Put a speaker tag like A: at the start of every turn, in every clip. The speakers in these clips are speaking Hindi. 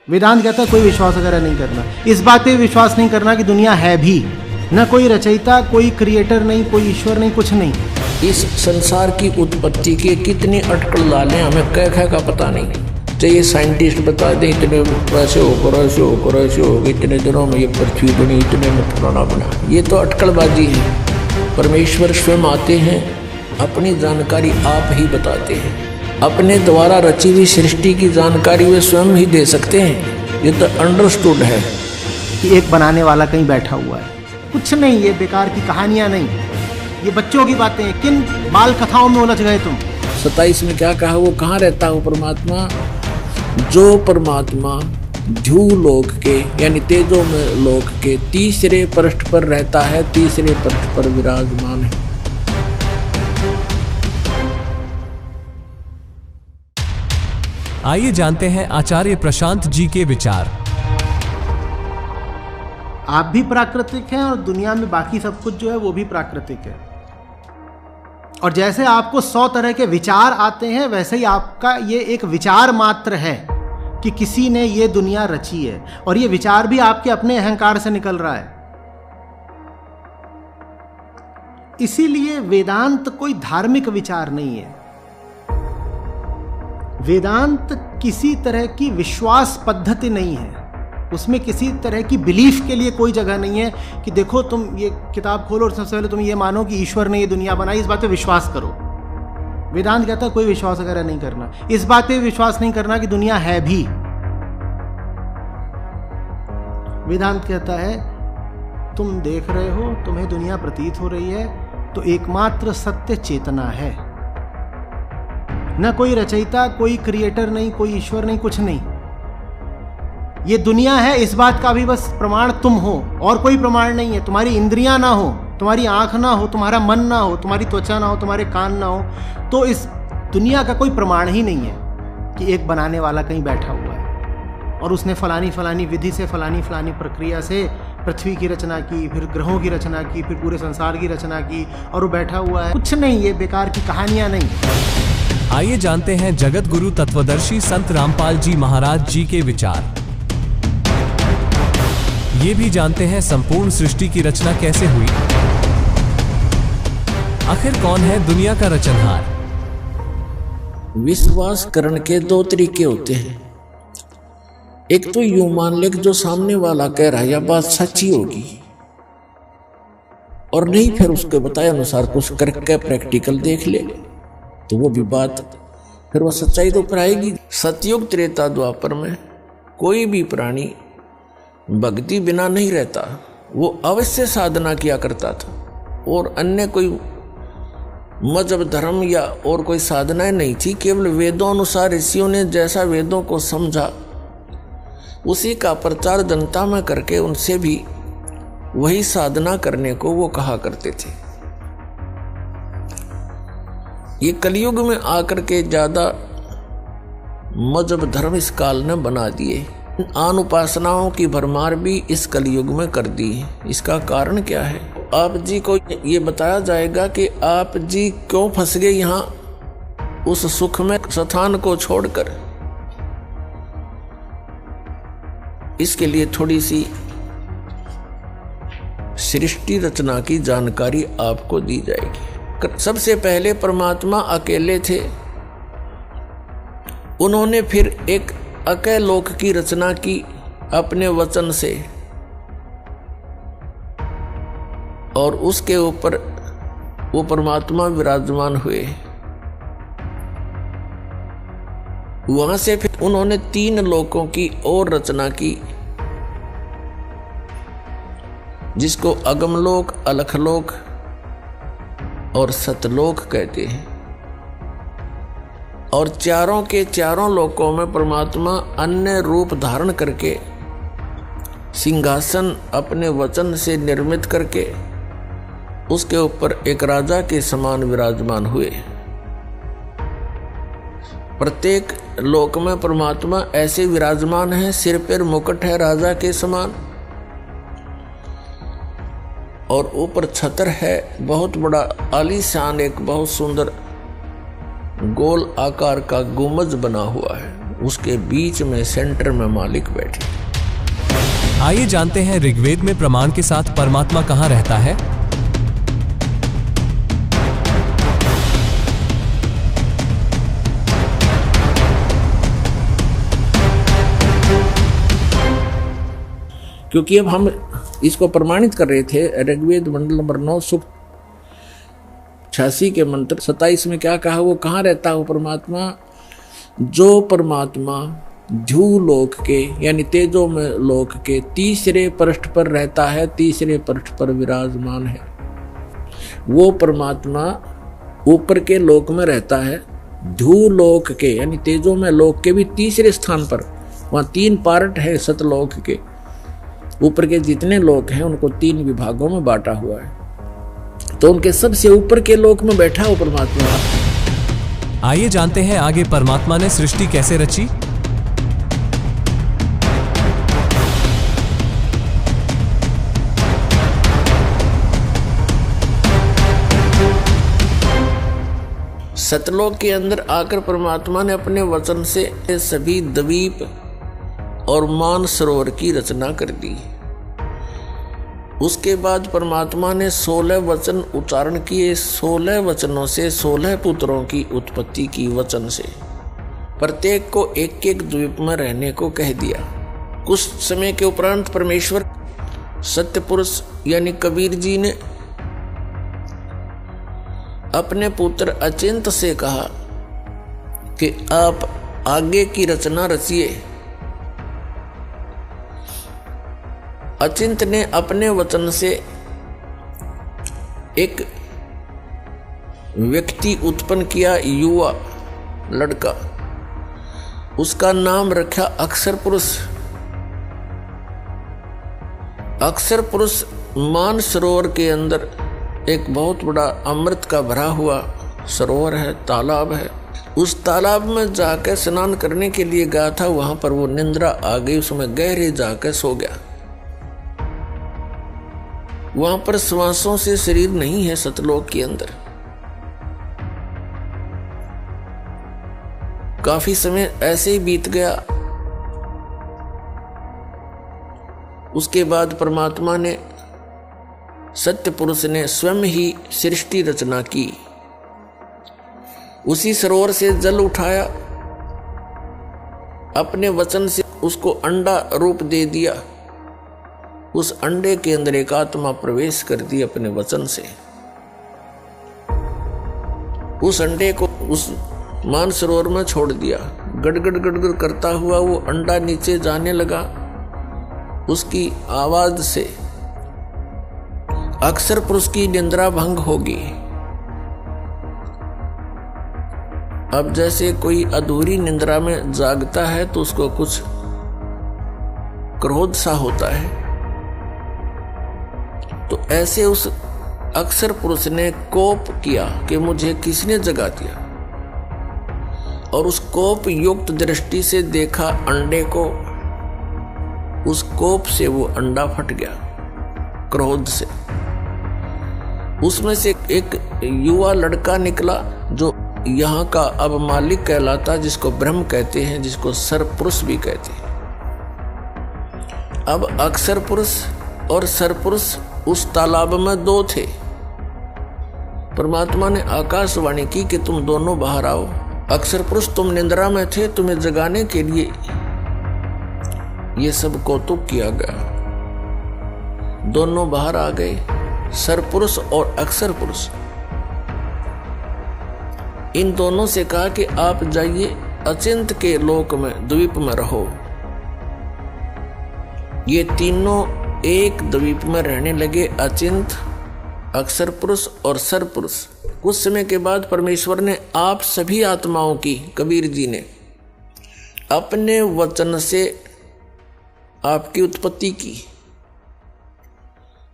A: वेदांत कहता है कोई विश्वास वगैरह नहीं करना, इस बात पे विश्वास नहीं करना कि दुनिया है भी, न कोई रचयिता, कोई क्रिएटर नहीं, कोई ईश्वर नहीं, कुछ नहीं।
B: इस संसार की उत्पत्ति के कितनी अटकल डालें हमें कह का पता नहीं। चाहिए साइंटिस्ट बता दें इतने ऐसे होकर ऐसे होकर ऐसे होगा, इतने दिनों में ये पृथ्वी बनी, इतने में फलाना बना, ये तो अटकलबाजी है। परमेश्वर स्वयं आते हैं, अपनी जानकारी आप ही बताते हैं, अपने द्वारा रची हुई सृष्टि की जानकारी वे स्वयं ही दे सकते हैं। ये तो अंडरस्टूड है
A: कि एक बनाने वाला कहीं बैठा हुआ है, कुछ नहीं, ये बेकार की कहानियां नहीं, ये बच्चों की बातें हैं। किन बाल कथाओं में उलझ गए तुम।
B: 27 में क्या कहा, वो कहाँ रहता है परमात्मा? जो परमात्मा ध्रुव लोक के यानी तेजो में लोक के तीसरे पृष्ठ पर रहता है, तीसरे पृष्ठ पर विराजमान है।
C: आइए जानते हैं आचार्य प्रशांत जी के विचार।
A: आप भी प्राकृतिक हैं और दुनिया में बाकी सब कुछ जो है वो भी प्राकृतिक है। और जैसे आपको 100 तरह के विचार आते हैं, वैसे ही आपका ये एक विचार मात्र है कि किसी ने ये दुनिया रची है, और ये विचार भी आपके अपने अहंकार से निकल रहा है। इसीलिए वेदांत कोई धार्मिक विचार नहीं है। वेदांत किसी तरह की विश्वास पद्धति नहीं है, उसमें किसी तरह की बिलीफ के लिए कोई जगह नहीं है कि देखो तुम ये किताब खोलो और सबसे पहले तुम ये मानो कि ईश्वर ने ये दुनिया बनाई, इस बात पे विश्वास करो। वेदांत कहता है कोई विश्वास वगैरह नहीं करना, इस बात पे विश्वास नहीं करना कि दुनिया है भी। वेदांत कहता है तुम देख रहे हो, तुम्हें दुनिया प्रतीत हो रही है, तो एकमात्र सत्य चेतना है, न कोई रचयिता, कोई क्रिएटर नहीं, कोई ईश्वर नहीं, कुछ नहीं। ये दुनिया है, इस बात का भी बस प्रमाण तुम हो, और कोई प्रमाण नहीं है। तुम्हारी इंद्रियां ना हो, तुम्हारी आंख ना हो, तुम्हारा मन ना हो, तुम्हारी त्वचा ना हो, तुम्हारे कान ना हो, तो इस दुनिया का कोई प्रमाण ही नहीं है कि एक बनाने वाला कहीं बैठा हुआ है और उसने फलानी फलानी विधि से, फलानी फलानी प्रक्रिया से पृथ्वी की रचना की, फिर ग्रहों की रचना की, फिर पूरे संसार की रचना की, और वो बैठा हुआ है। कुछ नहीं, ये बेकार की कहानियां नहीं।
C: आइए जानते हैं जगत गुरु तत्वदर्शी संत रामपाल जी महाराज जी के विचार। ये भी जानते हैं संपूर्ण सृष्टि की रचना कैसे हुई, आखिर कौन है दुनिया का रचनहार।
B: विश्वास करने के 2 तरीके होते हैं। एक तो यूं मान ले कि जो सामने वाला कह रहा है यह बात सच्ची होगी, और नहीं फिर उसके बताए अनुसार कुछ करके प्रैक्टिकल देख ले, तो वो भी बात फिर वह सच्चाई तो पर आएगी। सतयुग त्रेता द्वापर में कोई भी प्राणी भक्ति बिना नहीं रहता, वो अवश्य साधना किया करता था, और अन्य कोई मजहब धर्म या और कोई साधनाएं नहीं थी। केवल वेदों अनुसार ऋषियों ने जैसा वेदों को समझा उसी का प्रचार जनता में करके उनसे भी वही साधना करने को वो कहा करते थे। ये कलयुग में आकर के ज्यादा मजहब धर्म इस काल ने बना दिए, आन उपासनाओं की भरमार भी इस कलयुग में कर दी है। इसका कारण क्या है? आप जी को ये बताया जाएगा कि आप जी क्यों फंस गए यहाँ उस सुख में स्थान को छोड़कर। इसके लिए थोड़ी सी सृष्टि रचना की जानकारी आपको दी जाएगी। सबसे पहले परमात्मा अकेले थे, उन्होंने फिर एक अकेले लोक की रचना की अपने वचन से, और उसके ऊपर वो परमात्मा विराजमान हुए। वहां से फिर उन्होंने 3 लोकों की और रचना की, जिसको अगमलोक, अलखलोक और सतलोक कहते हैं। और चारों के चारों लोकों में परमात्मा अन्य रूप धारण करके सिंहासन अपने वचन से निर्मित करके उसके ऊपर एक राजा के समान विराजमान हुए। प्रत्येक लोक में परमात्मा ऐसे विराजमान है, सिर पर मुकुट है राजा के समान, और ऊपर छतर है, बहुत बड़ा आलीशान एक बहुत सुंदर गोल आकार का गुंबज बना हुआ है। उसके बीच में सेंटर में मालिक बैठे।
C: आइए जानते हैं ऋग्वेद में प्रमाण के साथ परमात्मा कहाँ रहता है।
B: क्योंकि अब हम इसको प्रमाणित कर रहे थे, ऋग्वेद मंडल नंबर 9 सूक्त 86 के मंत्र 27 में क्या कहा, वो कहाँ रहता है वो परमात्मा? जो परमात्मा ध्रुवलोक के यानी तेजो में लोक के तीसरे पृष्ठ पर रहता है, तीसरे पृष्ठ पर विराजमान है, वो परमात्मा ऊपर के लोक में रहता है। ध्रुवलोक के यानी तेजो में लोक के भी तीसरे स्थान पर, वहां 3 पार्ट है सतलोक के। ऊपर के जितने लोक हैं उनको 3 विभागों में बांटा हुआ है, तो उनके सबसे ऊपर के लोक में बैठा वो परमात्मा।
C: आइए जानते हैं आगे परमात्मा ने सृष्टि कैसे रची।
B: सतलोक के अंदर आकर परमात्मा ने अपने वचन से सभी द्वीप और मान सरोवर की रचना कर दी। उसके बाद परमात्मा ने 16 वचन उच्चारण किए। 16 वचनों से 16 पुत्रों की उत्पत्ति की वचन से। प्रत्येक को एक एक द्वीप में रहने को कह दिया। कुछ समय के उपरांत परमेश्वर सत्य पुरुष यानी कबीर जी ने अपने पुत्र अचिंत से कहा कि आप आगे की रचना रचिए। अचिंत ने अपने वचन से एक व्यक्ति उत्पन्न किया, युवा लड़का, उसका नाम रखा अक्षर पुरुष। अक्षर पुरुष मान सरोवर के अंदर एक बहुत बड़ा अमृत का भरा हुआ सरोवर है, तालाब है। उस तालाब में जाकर स्नान करने के लिए गया था, वहां पर वो निंद्रा आ गई, उसमें गहरे जाकर सो गया। वहां पर श्वासों से शरीर नहीं है सतलोक के अंदर। काफी समय ऐसे ही बीत गया। उसके बाद परमात्मा ने, सत्य पुरुष ने स्वयं ही सृष्टि रचना की। उसी सरोवर से जल उठाया, अपने वचन से उसको अंडा रूप दे दिया। उस अंडे के अंदर एक आत्मा प्रवेश कर दी अपने वचन से। उस अंडे को उस मान सरोवर में छोड़ दिया। गड़गड़ गड़गड़ करता हुआ वो अंडा नीचे जाने लगा। उसकी आवाज से अक्षर पुरुष की निंद्रा भंग होगी। अब जैसे कोई अधूरी निंद्रा में जागता है तो उसको कुछ क्रोध सा होता है, तो ऐसे उस अक्षर पुरुष ने कोप किया कि मुझे किसने जगा दिया, और उस कोप युक्त दृष्टि से देखा अंडे को। उस कोप से वो अंडा फट गया क्रोध से। उसमें से एक युवा लड़का निकला जो यहाँ का अब मालिक कहलाता, जिसको ब्रह्म कहते हैं, जिसको सरपुरुष भी कहते हैं। अब अक्षर पुरुष और सरपुरुष उस तालाब में 2 थे। परमात्मा ने आकाशवाणी की कि तुम दोनों बाहर आओ। अक्षर पुरुष तुम निंद्रा में थे, तुम्हें जगाने के लिए ये सब कौतुक किया गया। दोनों बाहर आ गए, सरपुरुष और अक्षर पुरुष। इन दोनों से कहा कि आप जाइए अचिंत के लोक में, द्वीप में रहो। ये तीनों एक द्वीप में रहने लगे, अचिंत, अक्षर पुरुष और सरपुरुष। कुछ समय के बाद परमेश्वर ने आप सभी आत्माओं की, कबीर जी ने अपने वचन से आपकी उत्पत्ति की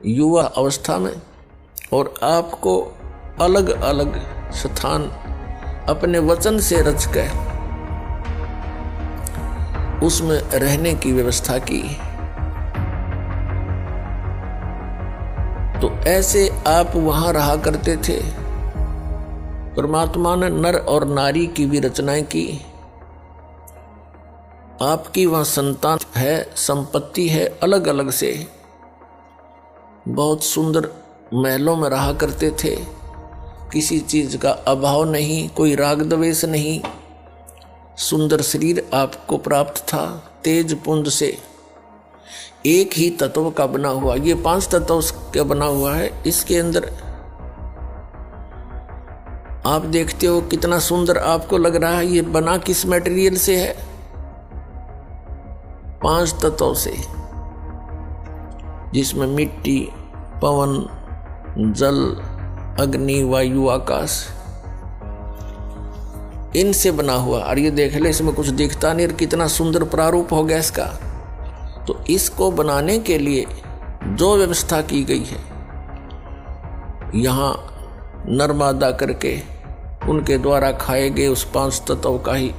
B: युवा अवस्था में, और आपको अलग अलग स्थान अपने वचन से रचकर उसमें रहने की व्यवस्था की। तो ऐसे आप वहां रहा करते थे। परमात्मा ने नर और नारी की भी रचनाएं की। आपकी वहाँ संतान है, संपत्ति है, अलग अलग से बहुत सुंदर महलों में रहा करते थे, किसी चीज का अभाव नहीं, कोई राग द्वेष नहीं, सुंदर शरीर आपको प्राप्त था, तेज पुंज से एक ही तत्व का बना हुआ, ये 5 तत्व का बना हुआ है। इसके अंदर आप देखते हो कितना सुंदर आपको लग रहा है, ये बना किस मटेरियल से है? 5 तत्वों से, जिसमें मिट्टी, पवन, जल, अग्नि, वायु, आकाश, इनसे बना हुआ। और ये देख ले, इसमें कुछ दिखता नहीं, कितना सुंदर प्रारूप हो गया इसका। तो इसको बनाने के लिए जो व्यवस्था की गई है, यहाँ नर्मदा करके उनके द्वारा खाए गए उस 5 तत्व का ही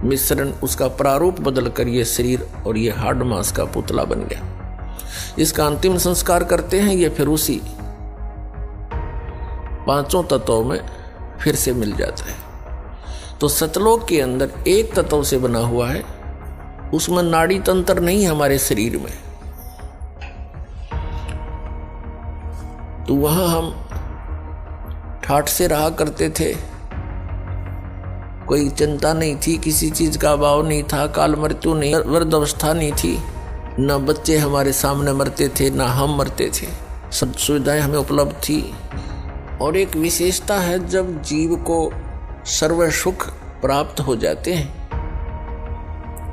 B: मिश्रण, उसका प्रारूप बदल कर ये शरीर और ये हाड़ मांस का पुतला बन गया। इसका अंतिम संस्कार करते हैं, ये फिर उसी 5 तत्वों में फिर से मिल जाता है। तो सतलोक के अंदर एक तत्व से बना हुआ है, उसमें नाड़ी तंत्र नहीं हमारे शरीर में, तो वहां हम ठाठ से रहा करते थे, कोई चिंता नहीं थी, किसी चीज का अभाव नहीं था, काल मृत्यु नहीं, वृद्ध अवस्था नहीं थी, न बच्चे हमारे सामने मरते थे, न हम मरते थे, सब सुविधाएं हमें उपलब्ध थी। और एक विशेषता है, जब जीव को सर्व सुख प्राप्त हो जाते हैं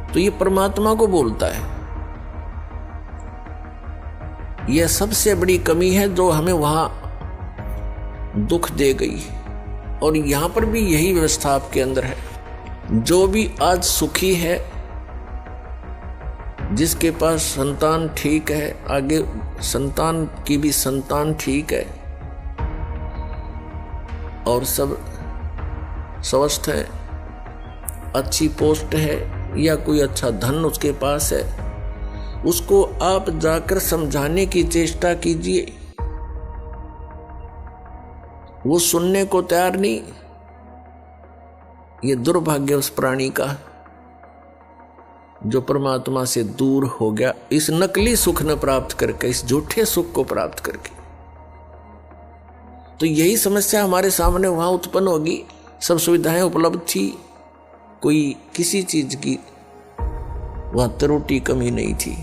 B: तो ये परमात्मा को बोलता है। यह सबसे बड़ी कमी है जो हमें वहां दुख दे गई, और यहां पर भी यही व्यवस्था आपके अंदर है। जो भी आज सुखी है, जिसके पास संतान ठीक है, आगे संतान की भी संतान ठीक है, और सब स्वस्थ है, अच्छी पोस्ट है या कोई अच्छा धन उसके पास है, उसको आप जाकर समझाने की चेष्टा कीजिए, वो सुनने को तैयार नहीं। ये दुर्भाग्य उस प्राणी का जो परमात्मा से दूर हो गया, इस नकली सुख न प्राप्त करके, इस झूठे सुख को प्राप्त करके। तो यही समस्या हमारे सामने वहां उत्पन्न होगी। सब सुविधाएं उपलब्ध थी, कोई किसी चीज की वहां त्रुटि कमी नहीं थी।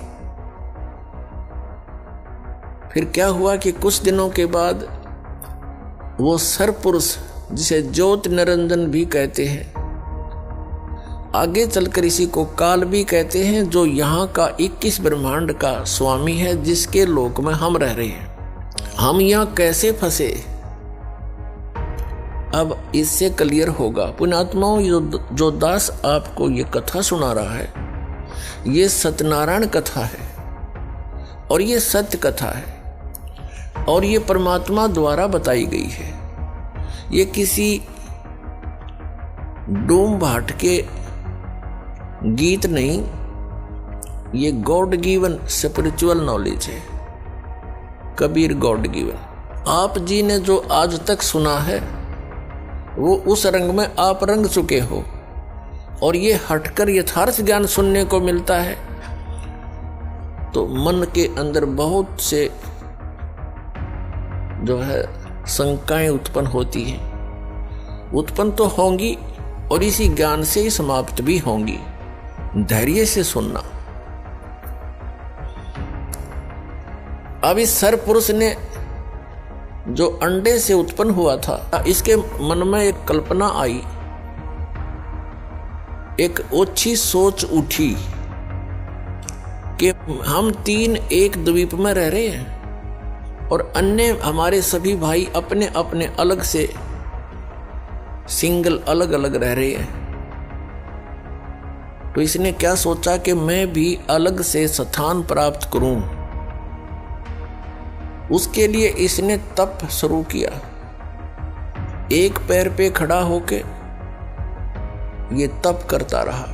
B: फिर क्या हुआ कि कुछ दिनों के बाद वो सरपुरुष, जिसे ज्योति निरंजन भी कहते हैं, आगे चलकर इसी को काल भी कहते हैं, जो यहाँ का 21 ब्रह्मांड का स्वामी है, जिसके लोक में हम रह रहे हैं। हम यहाँ कैसे फंसे, अब इससे क्लियर होगा। पुण्यात्माओं, जो दास आपको ये कथा सुना रहा है, ये सत्यनारायण कथा है और ये सत्य कथा है, और ये परमात्मा द्वारा बताई गई है। ये किसी डूम भाट के गीत नहीं, ये गॉड गिवन स्पिरिचुअल नॉलेज है, कबीर गॉड गिवन। आप जी ने जो आज तक सुना है वो उस रंग में आप रंग चुके हो, और ये हटकर यथार्थ ज्ञान सुनने को मिलता है तो मन के अंदर बहुत से जो है शंकाएं उत्पन्न होती हैं, उत्पन्न तो होंगी और इसी ज्ञान से ही समाप्त भी होंगी। धैर्य से सुनना। अब इस सरपुरुष ने जो अंडे से उत्पन्न हुआ था, इसके मन में एक कल्पना आई, एक ओछी सोच उठी कि हम 3 एक द्वीप में रह रहे हैं और अन्य हमारे सभी भाई अपने अपने अलग से सिंगल अलग अलग रह रहे हैं। तो इसने क्या सोचा कि मैं भी अलग से स्थान प्राप्त करूं। उसके लिए इसने तप शुरू किया, एक पैर पे खड़ा होके ये तप करता रहा,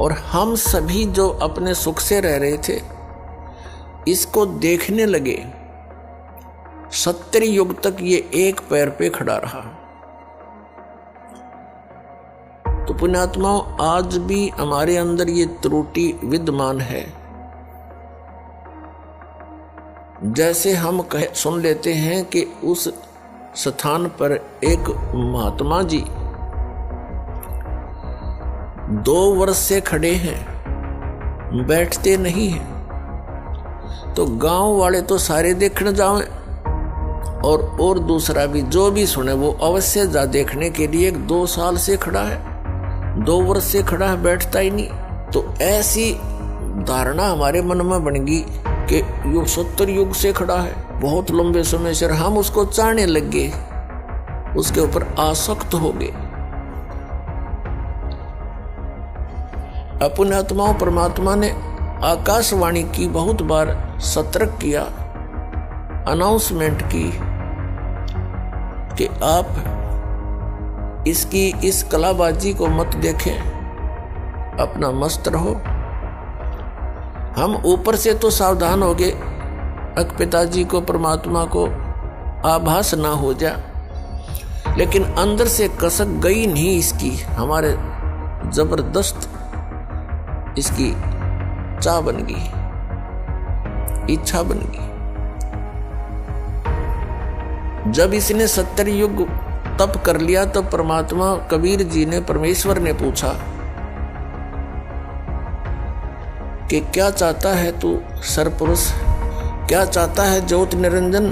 B: और हम सभी जो अपने सुख से रह रहे थे इसको देखने लगे। 70 युग तक ये एक पैर पे खड़ा रहा। तो पुण्यात्माओं, आज भी हमारे अंदर ये त्रुटि विद्यमान है। जैसे हम सुन लेते हैं कि उस स्थान पर एक महात्मा जी 2 वर्ष से खड़े हैं, बैठते नहीं हैं, तो गांव वाले तो सारे देखने जाएं और दूसरा भी जो भी सुने वो अवश्य जा देखने के लिए। 2 साल से खड़ा है, 2 वर्ष से खड़ा है, बैठता ही नहीं। तो ऐसी धारणा हमारे मन में बन गई कि युग 70 युग से खड़ा है, बहुत लंबे समय से। हम उसको चाहने लग गए, उसके ऊपर आसक्त हो गए। अपने आत्माओं, परमात्मा ने आकाशवाणी की, बहुत बार सतर्क किया, अनाउंसमेंट की कि आप इस कलाबाजी को मत देखें, अपना मस्त रहो। हम ऊपर से तो सावधान हो गए, पिताजी को, परमात्मा को आभास ना हो जा, लेकिन अंदर से कसक गई नहीं इसकी, हमारे जबरदस्त इसकी चाह बन गई, इच्छा बन गई। जब इसने 70 युग तप कर लिया तो परमात्मा कबीर जी ने, परमेश्वर ने पूछा कि क्या चाहता है तू सरपुरुष, क्या चाहता है ज्योत निरंजन।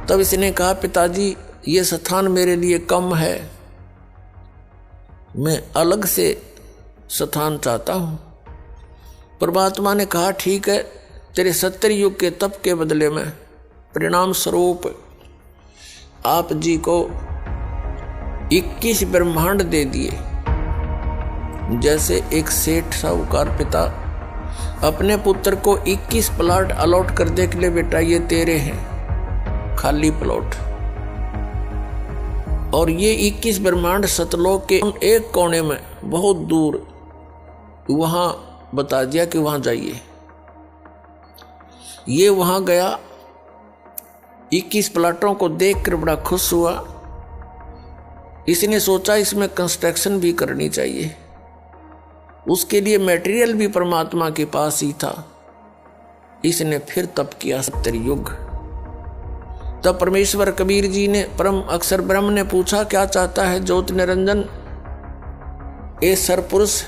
B: तब इसने कहा, पिताजी ये स्थान मेरे लिए कम है, मैं अलग से स्थान चाहता हूं। परमात्मा ने कहा, ठीक है, तेरे 70 युग के तप के बदले में परिणाम स्वरूप आप जी को 21 ब्रह्मांड दे दिए। जैसे एक सेठ साहूकार पिता अपने पुत्र को 21 प्लॉट अलॉट कर दे के लिए, बेटा ये तेरे हैं, खाली प्लॉट। और ये 21 ब्रह्मांड सतलोक के एक कोने में बहुत दूर वहां बता दिया कि वहां जाइए। ये वहां गया, 21 प्लाटों को देखकर बड़ा खुश हुआ। इसने सोचा इसमें कंस्ट्रक्शन भी करनी चाहिए, उसके लिए मटेरियल भी परमात्मा के पास ही था। इसने फिर तप किया 70 युग। तब परमेश्वर कबीर जी ने, परम अक्षर ब्रह्म ने पूछा, क्या चाहता है ज्योत निरंजन, ए सरपुरुष,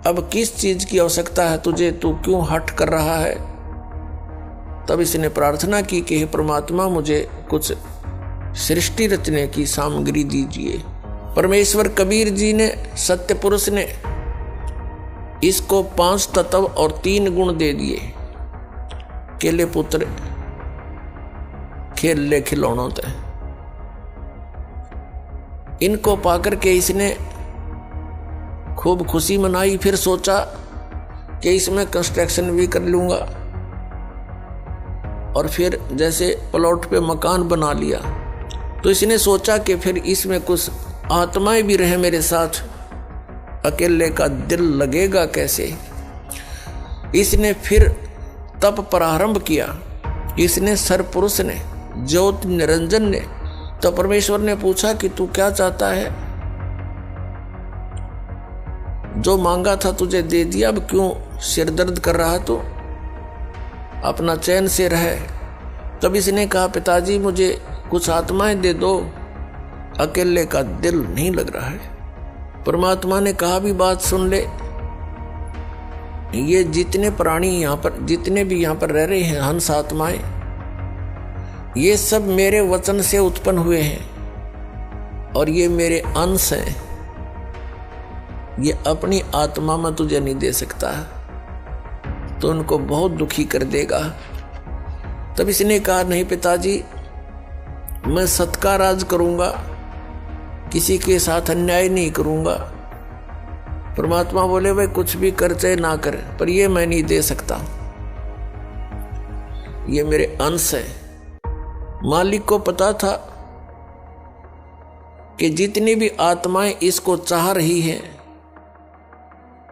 B: अब किस चीज की आवश्यकता है तुझे, तू क्यों हठ कर रहा है। तब इसने प्रार्थना की कि हे परमात्मा, मुझे कुछ सृष्टि रचने की सामग्री दीजिए। परमेश्वर कबीर जी ने, सत्य पुरुष ने इसको 5 तत्व और 3 गुण दे दिए। केले पुत्र खेल ले खिलौनों तय, इनको पाकर के इसने खूब खुशी मनाई। फिर सोचा कि इसमें कंस्ट्रक्शन भी कर लूंगा, और फिर जैसे प्लॉट पे मकान बना लिया। तो इसने सोचा कि फिर इसमें कुछ आत्माएं भी रहे मेरे साथ, अकेले का दिल लगेगा कैसे। इसने फिर तप प्रारंभ किया। इसने सरपुरुष ने, ज्योत निरंजन ने। तो परमेश्वर ने पूछा कि तू क्या चाहता है, जो मांगा था तुझे दे दिया, अब क्यों सिर दर्द कर रहा तू, अपना चैन से रहे। तब इसने कहा, पिताजी मुझे कुछ आत्माएं दे दो, अकेले का दिल नहीं लग रहा है। परमात्मा ने कहा, भी बात सुन ले, ये जितने प्राणी यहाँ पर, जितने भी यहाँ पर रह रहे हैं हंस आत्माएं, ये सब मेरे वचन से उत्पन्न हुए हैं और ये मेरे अंश हैं। ये अपनी आत्मा में तुझे नहीं दे सकता, तो उनको बहुत दुखी कर देगा। तब इसने कहा, नहीं पिताजी, मैं सत का राज करूंगा, किसी के साथ अन्याय नहीं करूंगा। परमात्मा बोले, भाई कुछ भी कर चाहे ना कर, पर ये मैं नहीं दे सकता, ये मेरे अंश है। मालिक को पता था कि जितनी भी आत्माएं इसको चाह रही हैं,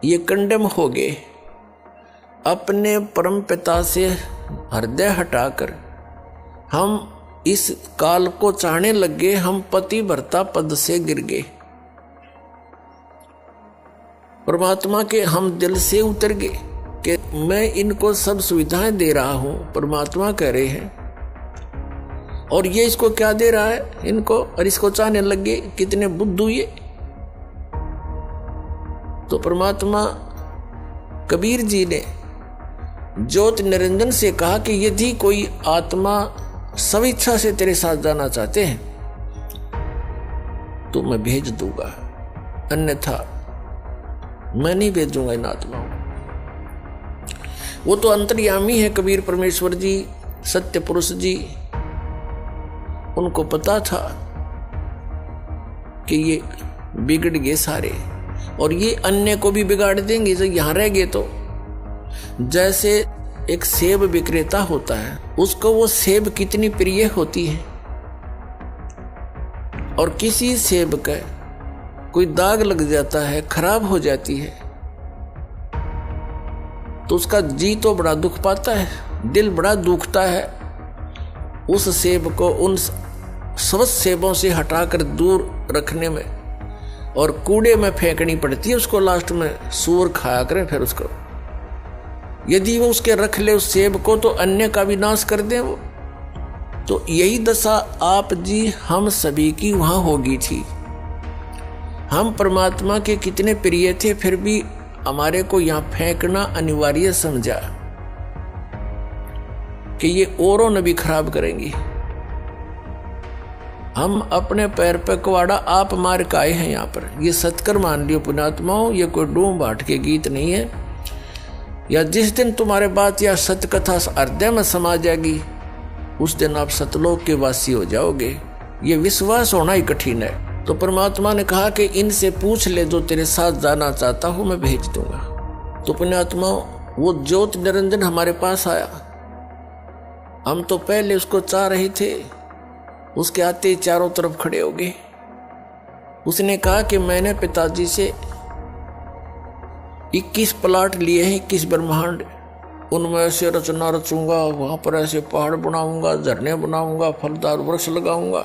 B: ये कंडेम हो गए। अपने परम पिता से हृदय हटाकर हम इस काल को चाहने लग गए, हम पति भरता पद से गिर गए। परमात्मा के हम दिल से उतर गए कि मैं इनको सब सुविधाएं दे रहा हूं, परमात्मा कह रहे हैं, और ये इसको क्या दे रहा है इनको, और इसको चाहने लग गए। कितने बुद्धू ये। तो परमात्मा कबीर जी ने ज्योति निरंजन से कहा कि यदि कोई आत्मा स्वेच्छा से तेरे साथ जाना चाहते हैं तो मैं भेज दूंगा, अन्यथा मैं नहीं भेजूंगा इन आत्माओं। वो तो अंतर्यामी है कबीर परमेश्वर जी, सत्य पुरुष जी। उनको पता था कि ये बिगड़ गए सारे, और ये अन्य को भी बिगाड़ देंगे जब यहां रह गए तो। जैसे एक सेब विक्रेता होता है, उसको वो सेब कितनी प्रिय होती है, और किसी सेब का कोई दाग लग जाता है, खराब हो जाती है, तो उसका जी तो बड़ा दुख पाता है, दिल बड़ा दुखता है। उस सेब को उन स्वस्थ सेबों से हटाकर दूर रखने में और कूड़े में फेंकनी पड़ती है उसको, लास्ट में सूअर खाया करे फिर उसको। यदि वो उसके रख ले उस सेब को तो अन्य का भी नाश कर दे वो। तो यही दशा आप जी हम सभी की वहां होगी थी। हम परमात्मा के कितने प्रिय थे, फिर भी हमारे को यहां फेंकना अनिवार्य समझा कि ये औरों ने भी खराब करेंगी। हम अपने पैर पे कुवाड़ा आप मार के आए हैं यहाँ पर। ये सत्कर मान लियो पुण्यात्माओं, ये कोई डूम बाट के गीत नहीं है। या जिस दिन तुम्हारे बात या सत्य कथा हृदय में समा जाएगी, उस दिन आप सतलोक के वासी हो जाओगे। ये विश्वास होना ही कठिन है। तो परमात्मा ने कहा कि इनसे पूछ ले, जो तेरे साथ जाना चाहता हूं मैं भेज दूंगा। तो पुण्यात्माओं, वो ज्योति निरंजन हमारे पास आया। हम तो पहले उसको चाह रहे थे, उसके आते ही चारों तरफ खड़े हो गए। उसने कहा कि मैंने पिताजी से 21 प्लाट लिए हैं, 21 ब्रह्मांड, उनमें ऐसे रचना रचूंगा, वहां पर ऐसे पहाड़ बनाऊंगा, झरने बनाऊंगा, फलदार वृक्ष लगाऊंगा।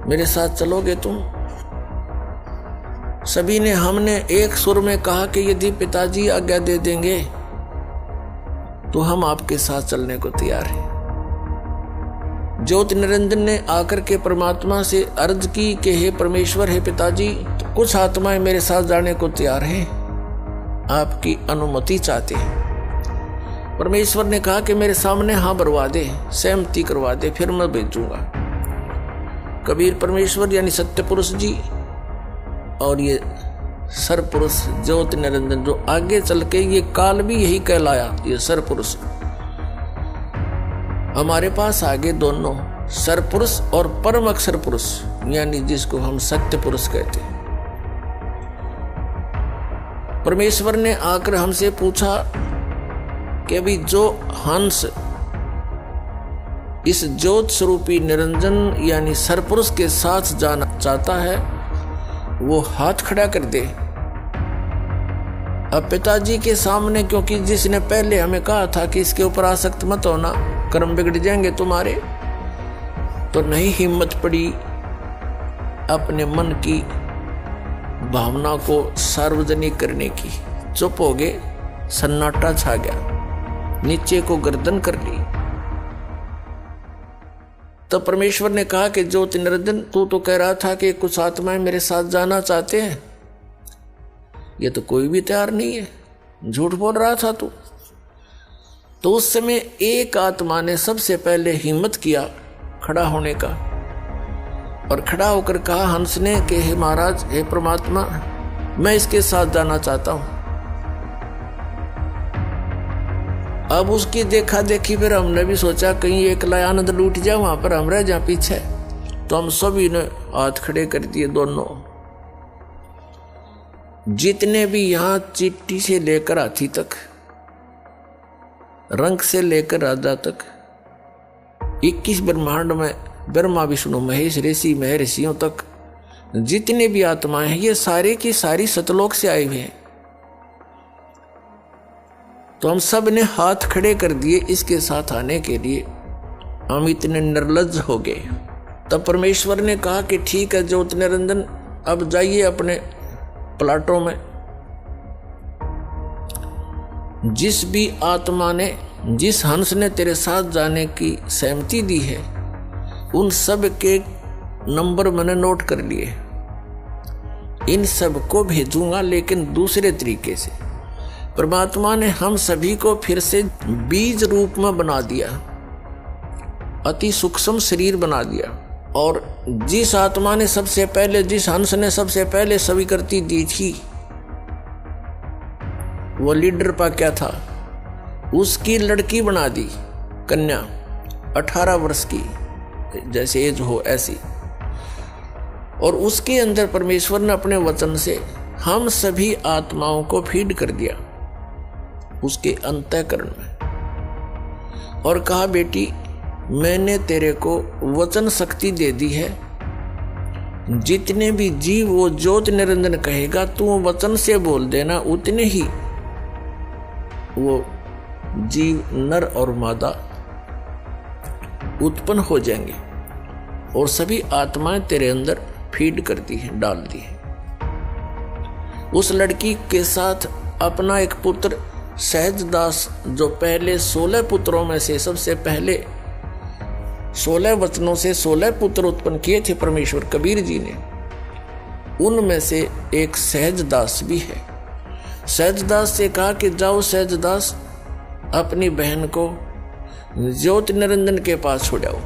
B: मेरे साथ चलोगे तुम? सभी ने हमने एक सुर में कहा कि यदि पिताजी आज्ञा दे देंगे तो हम आपके साथ चलने को तैयार हैं। ज्योति निरंजन ने आकर के परमात्मा से अर्ज की कि हे परमेश्वर, हे पिताजी, तो कुछ आत्माएं मेरे साथ जाने को तैयार हैं, आपकी अनुमति चाहते हैं। परमेश्वर ने कहा कि मेरे सामने हाँ भरवा दे, सहमति करवा दे, फिर मैं भेजूंगा। कबीर परमेश्वर यानी सत्य पुरुष जी और ये सर पुरुष ज्योति निरंजन, जो आगे चल के ये काल भी यही कहलाया, ये सर पुरुष हमारे पास आगे दोनों सर पुरुष और परम अक्षर पुरुष, यानी जिसको हम सत्य पुरुष कहते हैं। परमेश्वर ने आकर हमसे पूछा कि अभी जो हंस इस ज्योत स्वरूपी निरंजन यानी सरपुरुष के साथ जाना चाहता है वो हाथ खड़ा कर दे। अब पिताजी के सामने, क्योंकि जिसने पहले हमें कहा था कि इसके ऊपर आसक्त मत होना, कर्म बिगड़ जाएंगे तुम्हारे, तो नहीं हिम्मत पड़ी अपने मन की भावना को सार्वजनिक करने की। चुप हो गए, सन्नाटा छा गया, नीचे को गर्दन कर ली। तो परमेश्वर ने कहा कि ज्योति निरंजन, तू तो कह रहा था कि कुछ आत्माएं मेरे साथ जाना चाहते हैं, ये तो कोई भी तैयार नहीं है, झूठ बोल रहा था तू। तो उस समय एक आत्मा ने सबसे पहले हिम्मत किया खड़ा होने का, और खड़ा होकर कहा हंस ने कि हे महाराज, हे परमात्मा, मैं इसके साथ जाना चाहता हूं। अब उसकी देखा देखी फिर हमने भी सोचा कहीं एकला आनंद लूट जाए, वहां पर हम रह जाए पीछे। तो हम सभी ने हाथ खड़े कर दिए दोनों। जितने भी यहां चिट्ठी से लेकर हाथी तक, रंग से लेकर राजा तक, 21 ब्रह्मांड में ब्रह्मा विष्णु महेश ऋषि महर्षियों तक जितने भी आत्माएं हैं, ये सारे की सारी सतलोक से आए हुए हैं। तो हम सब ने हाथ खड़े कर दिए इसके साथ आने के लिए। हम इतने निर्लज्ज हो गए। तब परमेश्वर ने कहा कि ठीक है ज्योति निरंजन, अब जाइए अपने प्लाटों में जिस भी आत्मा ने, जिस हंस ने तेरे साथ जाने की सहमति दी है, उन सब के नंबर मैंने नोट कर लिए। इन सब को भेजूंगा, लेकिन दूसरे तरीके से। परमात्मा ने हम सभी को फिर से बीज रूप में बना दिया, अति सूक्ष्म शरीर बना दिया। और जिस आत्मा ने सबसे पहले, जिस हंस ने सबसे पहले स्वीकृति दी थी, वो लीडर पा क्या था, उसकी लड़की बना दी, कन्या 18 वर्ष की, जैसे एज हो ऐसी। और उसके अंदर परमेश्वर ने अपने वचन से हम सभी आत्माओं को फीड कर दिया उसके अंतःकरण में, और कहा बेटी मैंने तेरे को वचन शक्ति दे दी है, जितने भी जीव वो ज्योति निरंजन कहेगा तू वचन से बोल देना, उतने ही वो जीव नर और मादा उत्पन्न हो जाएंगे, और सभी आत्माएं तेरे अंदर फीड कर दी है, डाल दी है। उस लड़की के साथ अपना एक पुत्र सहजदास, जो पहले 16 पुत्रों में से सबसे पहले 16 वचनों से 16 पुत्र उत्पन्न किए थे परमेश्वर कबीर जी ने, उनमें से एक सहजदास भी है। सहजदास से कहा कि जाओ सहजदास, अपनी बहन को ज्योति निरंजन के पास छोड़ाओ।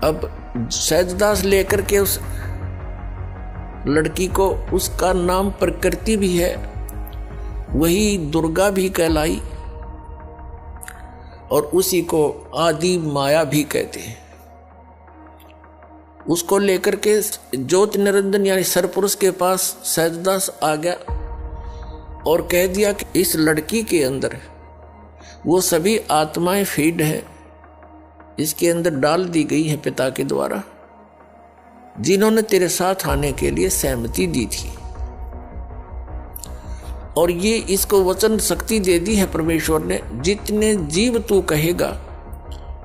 B: अब सहजदास लेकर के उस लड़की को, उसका नाम प्रकृति भी है, वही दुर्गा भी कहलाई, और उसी को आदि माया भी कहते हैं। उसको लेकर के ज्योति निरंजन यानी सरपुरुष के पास सहजदास आ गया और कह दिया कि इस लड़की के अंदर वो सभी आत्माएं फीड है, इसके अंदर डाल दी गई है पिता के द्वारा, जिन्होंने तेरे साथ आने के लिए सहमति दी थी। और ये इसको वचन शक्ति दे दी है परमेश्वर ने, जितने जीव तू कहेगा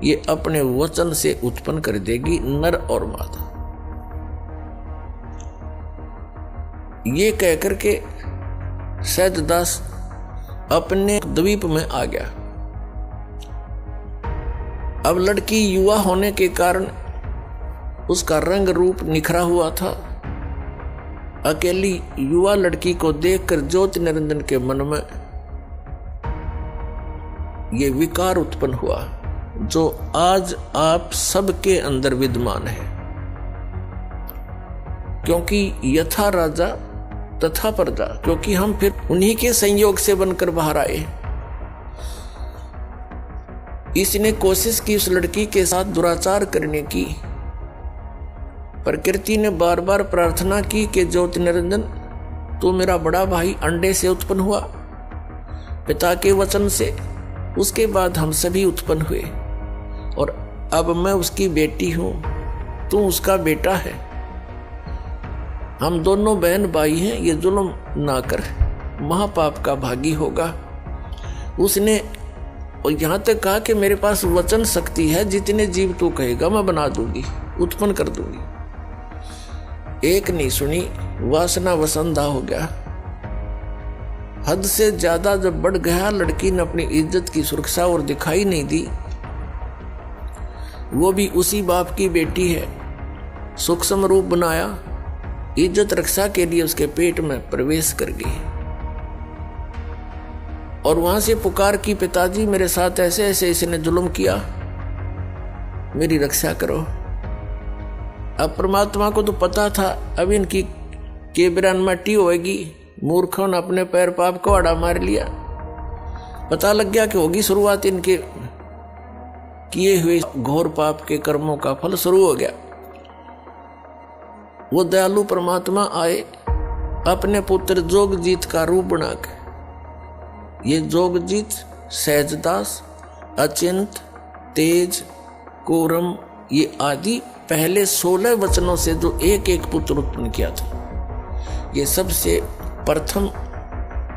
B: ये अपने वचन से उत्पन्न कर देगी, नर और मादा। ये कहकर के सहजदास अपने द्वीप में आ गया। अब लड़की युवा होने के कारण उसका रंग रूप निखरा हुआ था। अकेली युवा लड़की को देखकर ज्योति निरंजन के मन में ये विकार उत्पन्न हुआ, जो आज आप सबके अंदर विद्यमान है। क्योंकि यथा राजा तथा प्रजा, क्योंकि हम फिर उन्हीं के संयोग से बनकर बाहर आए। इसने कोशिश की उस लड़की के साथ दुराचार करने की। प्रकृति ने बार बार प्रार्थना की कि ज्योति निरंजन तू मेरा बड़ा भाई अंडे से उत्पन्न हुआ, पिता के वचन से, उसके बाद हम सभी उत्पन्न हुए, और अब मैं उसकी बेटी हूं, तू उसका बेटा है, हम दोनों बहन भाई हैं, ये जुल्म ना कर, महापाप का भागी होगा। उसने और यहां तक कहा कि मेरे पास वचन शक्ति है, जितने जीव तू कहेगा मैं बना दूंगी, उत्पन्न कर दूंगी। एक नहीं सुनी, वासना वसंदा हो गया। हद से ज्यादा जब बढ़ गया, लड़की ने अपनी इज्जत की सुरक्षा और दिखाई नहीं दी। वो भी उसी बाप की बेटी है, सूक्ष्म रूप बनाया, इज्जत रक्षा के लिए उसके पेट में प्रवेश कर गई, और वहां से पुकार की, पिताजी मेरे साथ ऐसे ऐसे इसने जुल्म किया, मेरी रक्षा करो। अब परमात्मा को तो पता था अब इनकी केबरान मट्टी होएगी, मूर्खों ने अपने पैर पाप को आड़ा मार लिया। पता लग गया कि होगी शुरुआत, इनके किए हुए घोर पाप के कर्मों का फल शुरू हो गया। वो दयालु परमात्मा आए अपने पुत्र जोगजीत का रूप बनाकर। ये जोगजीत, सहजदास, अचिंत, तेज, कोरम, ये आदि पहले 16 वचनों से जो एक एक पुत्र उत्पन्न किया था, ये सबसे प्रथम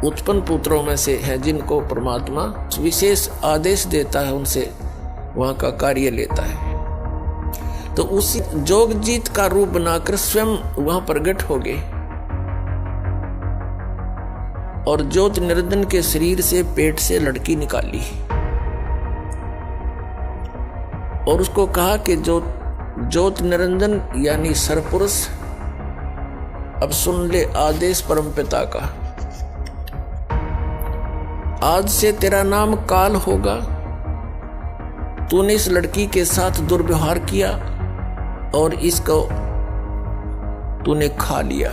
B: उत्पन्न पुत्रों में से है, जिनको परमात्मा विशेष आदेश देता है, उनसे वहां का कार्य लेता है। तो उसी जोगजीत का रूप बनाकर स्वयं वहां प्रकट हो गए और ज्योत निरंजन के शरीर से पेट से लड़की निकाली और उसको कहा कि ज्योत निरंजन यानी सरपुरुष, अब सुन ले आदेश परमपिता का। आज से तेरा नाम काल होगा। तूने इस लड़की के साथ दुर्व्यवहार किया और इसको तूने खा लिया।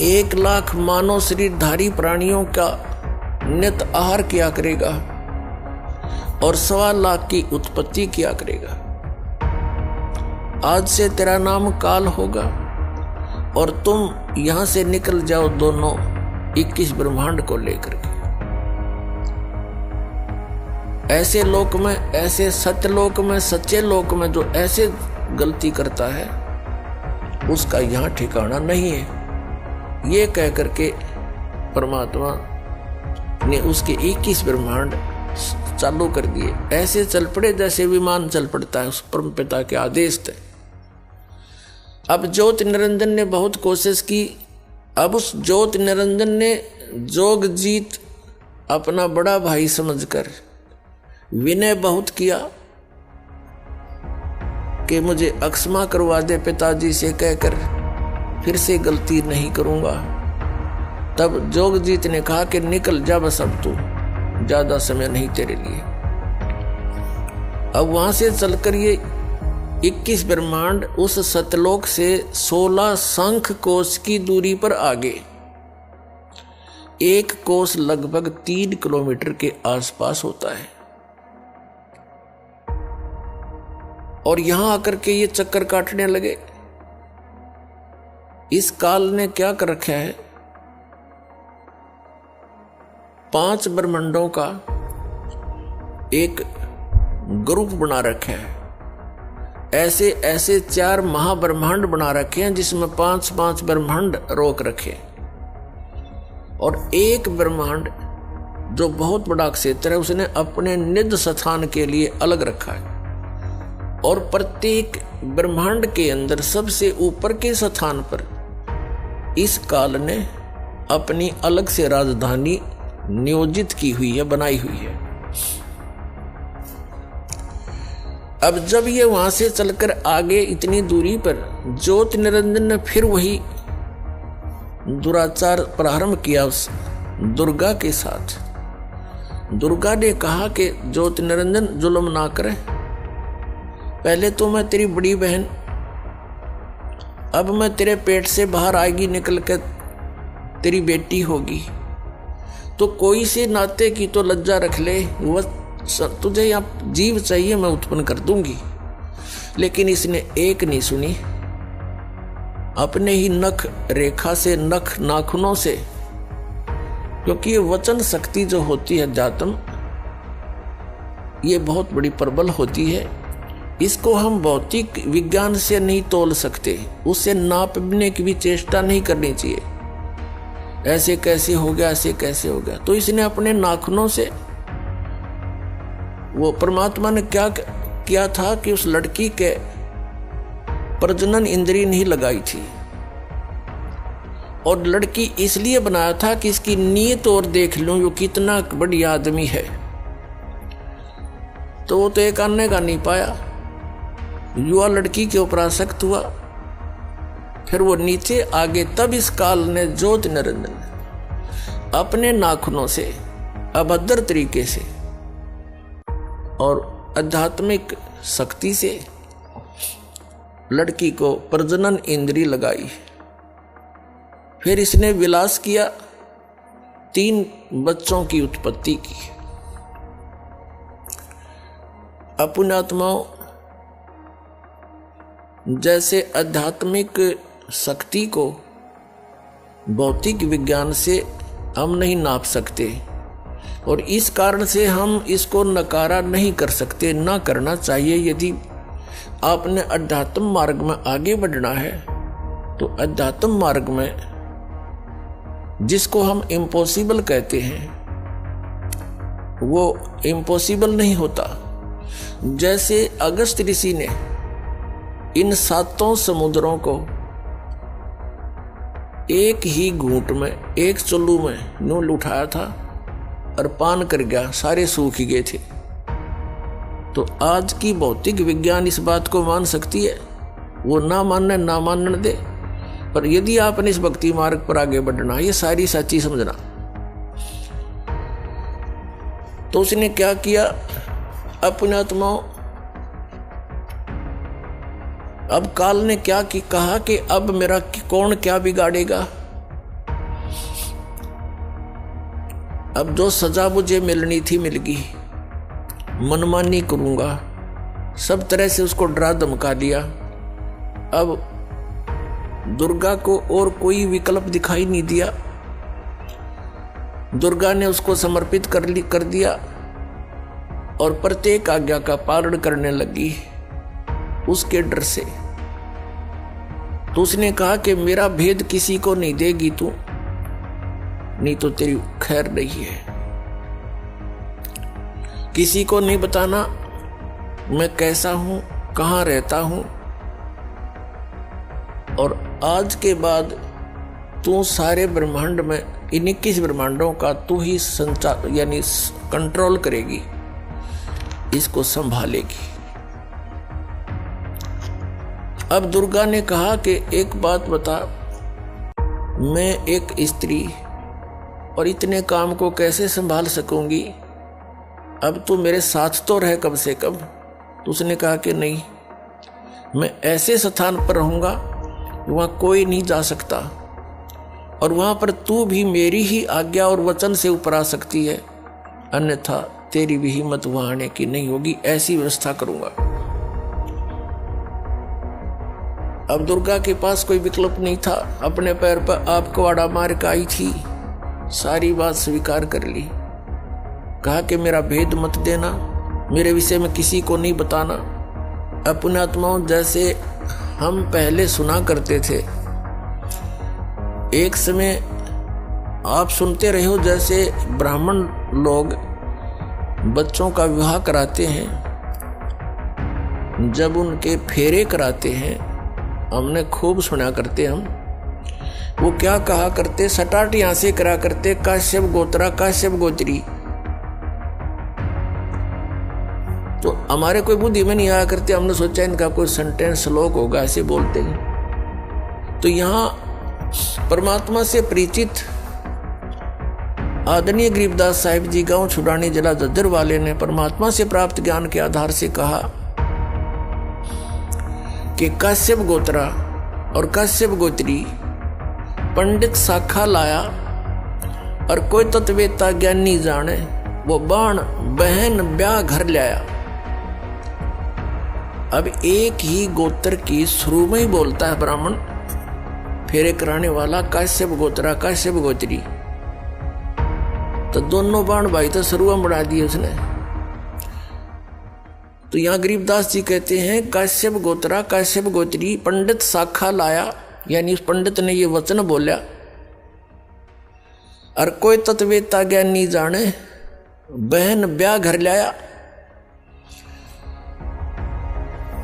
B: 1,00,000 मानव शरीरधारी प्राणियों का नित आहार किया करेगा और 1,25,000 की उत्पत्ति किया करेगा। आज से तेरा नाम काल होगा और तुम यहां से निकल जाओ दोनों 21 ब्रह्मांड को लेकर के। ऐसे लोक में, ऐसे सत्यलोक में, सच्चे लोक में जो ऐसे गलती करता है उसका यहां ठिकाना नहीं है। ये कह करके परमात्मा ने उसके 21 ब्रह्मांड चालू कर दिए। ऐसे चल पड़े जैसे विमान चल पड़ता है उस परमपिता के आदेश से। अब ज्योत निरंजन ने बहुत कोशिश की। अब उस ज्योत निरंजन ने जोगजीत अपना बड़ा भाई समझकर विनय बहुत किया कि मुझे अक्षमा करवा दे पिताजी से कहकर, फिर से गलती नहीं करूंगा। तब जोगजीत ने कहा कि निकल जा बस, अब तू ज्यादा समय नहीं तेरे लिए। अब वहां से चलकर ये 21 ब्रह्मांड उस सतलोक से 16 शंख कोश की दूरी पर आगे, एक कोश लगभग 3 किलोमीटर के आसपास होता है। और यहां आकर के ये चक्कर काटने लगे। इस काल ने क्या कर रखा है, 5 ब्रह्मांडों का एक ग्रुप बना रखा है। ऐसे ऐसे 4 महाब्रह्मांड बना रखे हैं जिसमें 5-5 ब्रह्मांड रोक रखे और एक ब्रह्मांड जो बहुत बड़ा क्षेत्र है उसने अपने निज स्थान के लिए अलग रखा है। और प्रत्येक ब्रह्मांड के अंदर सबसे ऊपर के स्थान पर इस काल ने अपनी अलग से राजधानी नियोजित की हुई है, बनाई हुई है। अब जब ये वहां से चलकर आगे इतनी दूरी पर ज्योत निरंजन ने फिर वही दुराचार प्रारंभ किया उस दुर्गा के साथ। दुर्गा ने कहा कि ज्योत निरंजन जुल्म ना करे, पहले तो मैं तेरी बड़ी बहन, अब मैं तेरे पेट से बाहर आएगी निकल कर तेरी बेटी होगी, तो कोई से नाते की तो लज्जा रख ले। वह तुझे यहाँ जीव चाहिए मैं उत्पन्न कर दूंगी। लेकिन इसने एक नहीं सुनी। अपने ही नख रेखा से, नख नाखूनों से, क्योंकि ये वचन शक्ति जो होती है जातम, ये बहुत बड़ी प्रबल होती है। इसको हम भौतिक विज्ञान से नहीं तोल सकते, उससे नापने की भी चेष्टा नहीं करनी चाहिए। ऐसे कैसे हो गया, ऐसे कैसे हो गया। तो इसने अपने नाखूनों से, वो परमात्मा ने क्या किया था कि उस लड़की के प्रजनन इंद्री नहीं लगाई थी और लड़की इसलिए बनाया था कि इसकी नीयत और देख लूं यो कितना बड़ी आदमी है। तो वो तो एक आने का नहीं पाया, युवा लड़की के ऊपर आसक्त हुआ, फिर वो नीचे आगे। तब इस काल ने ज्योत निरंजन अपने नाखूनों से अभद्र तरीके से और आध्यात्मिक शक्ति से लड़की को प्रजनन इंद्री लगाई। फिर इसने विलास किया, 3 बच्चों की उत्पत्ति की। अपुण्यात्माओं, जैसे आध्यात्मिक शक्ति को भौतिक विज्ञान से हम नहीं नाप सकते और इस कारण से हम इसको नकारा नहीं कर सकते, ना करना चाहिए। यदि आपने अध्यात्म मार्ग में आगे बढ़ना है तो अध्यात्म मार्ग में जिसको हम इम्पॉसिबल कहते हैं वो इम्पॉसिबल नहीं होता। जैसे अगस्त ऋषि ने इन 7 समुद्रों को एक ही घूंट में, एक चुल्लू में यूं उठाया था और पान कर गया, सारे सूख ही गए थे। तो आज की भौतिक विज्ञान इस बात को मान सकती है, वो ना मानने दे, पर यदि आपने इस भक्ति मार्ग पर आगे बढ़ना, ये सारी सच्ची समझना। तो उसने क्या किया, अपने आत्माओं, अब काल ने क्या कहा कि अब मेरा कौन क्या बिगाड़ेगा। अब जो सजा मुझे मिलनी थी मिल गई, मनमानी करूंगा, सब तरह से उसको डरा धमका दिया। अब दुर्गा को और कोई विकल्प दिखाई नहीं दिया। दुर्गा ने उसको समर्पित कर दिया और प्रत्येक आज्ञा का पालन करने लगी उसके डर से। तो उसने कहा कि मेरा भेद किसी को नहीं देगी तू, नहीं तो तेरी खैर नहीं है। किसी को नहीं बताना मैं कैसा हूं, कहां रहता हूं, और आज के बाद तू सारे ब्रह्मांड में, इन 21 ब्रह्मांडों का तू ही संचार यानी कंट्रोल करेगी, इसको संभालेगी। अब दुर्गा ने कहा कि एक बात बता, मैं एक स्त्री और इतने काम को कैसे संभाल सकूंगी, अब तू मेरे साथ तो रह कम से कम। तो उसने कहा कि नहीं, मैं ऐसे स्थान पर रहूंगा वहां कोई नहीं जा सकता, और वहां पर तू भी मेरी ही आज्ञा और वचन से ऊपर आ सकती है, अन्यथा तेरी भी हिम्मत वहां आने की नहीं होगी, ऐसी व्यवस्था करूंगा। अब दुर्गा के पास कोई विकल्प नहीं था, अपने पैर पर आप कुआड़ा मार के आई थी, सारी बात स्वीकार कर ली। कहा कि मेरा भेद मत देना, मेरे विषय में किसी को नहीं बताना। अपने आत्माओं, जैसे हम पहले सुना करते थे, एक समय आप सुनते रहे हो, जैसे ब्राह्मण लोग बच्चों का विवाह कराते हैं, जब उनके फेरे कराते हैं, हमने खूब सुना करते हम, वो क्या कहा करते, सटाट यहां से करा करते, काश्यप गोत्रा काश्यप गोत्री। तो हमारे कोई बुद्धि में नहीं आया करते, हमने सोचा इनका कोई सेंटेंस श्लोक होगा, ऐसे बोलते हैं। तो यहां परमात्मा से परिचित आदरणीय गरीबदास साहिब जी, गांव छुड़ानी, जिला झज्जर वाले ने परमात्मा से प्राप्त ज्ञान के आधार से कहा कि काश्यप गोत्रा और काश्यप गोत्री पंडित शाखा लाया, और कोई तत्वेता ज्ञानी जाने, वो बाण बहन ब्याह घर लाया। अब एक ही गोत्र की शुरू में ही बोलता है ब्राह्मण, फेरे कराने वाला काश्यप गोत्रा काश्यप गोत्री, तो दोनों बाण भाई तो शुरू में बढ़ा दिए उसने। तो यहां गरीबदास जी कहते हैं, काश्यप गोत्रा काश्यप गोत्री पंडित शाखा लाया, यानी उस पंडित ने ये वचन बोला, और कोई तत्वेता ज्ञानी जाने, बहन ब्याह घर लाया।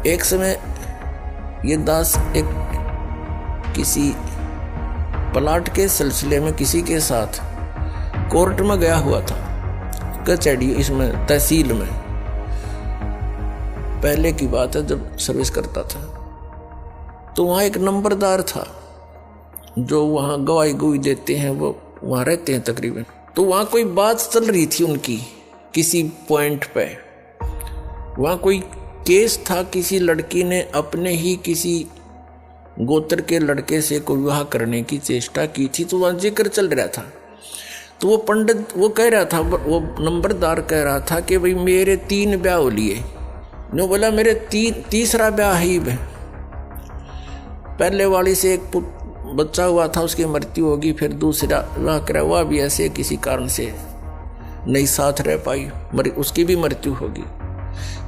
B: एक समय ये दास एक किसी प्लाट के सिलसिले में किसी के साथ कोर्ट में गया हुआ था, कचहरी, इसमें तहसील में, पहले की बात है जब सर्विस करता था। तो वहाँ एक नंबरदार था जो वहाँ गवाही गुई देते हैं, वो वहाँ रहते हैं तकरीबन। तो वहाँ कोई बात चल रही थी उनकी किसी पॉइंट पे, वहाँ कोई केस था, किसी लड़की ने अपने ही किसी गोत्र के लड़के से कोई विवाह करने की चेष्टा की थी, तो वहाँ जिक्र चल रहा था। तो वो पंडित वो कह रहा था, वो नंबरदार कह रहा था कि भाई मेरे 3 ब्याह हो लिए। नो बोला मेरे तीसरा ब्याह ही है, पहले वाली से एक बच्चा हुआ था, उसकी मृत्यु होगी, फिर दूसरा विवाह करा, हुआ भी ऐसे किसी कारण से नहीं साथ रह पाई, उसकी भी मृत्यु होगी,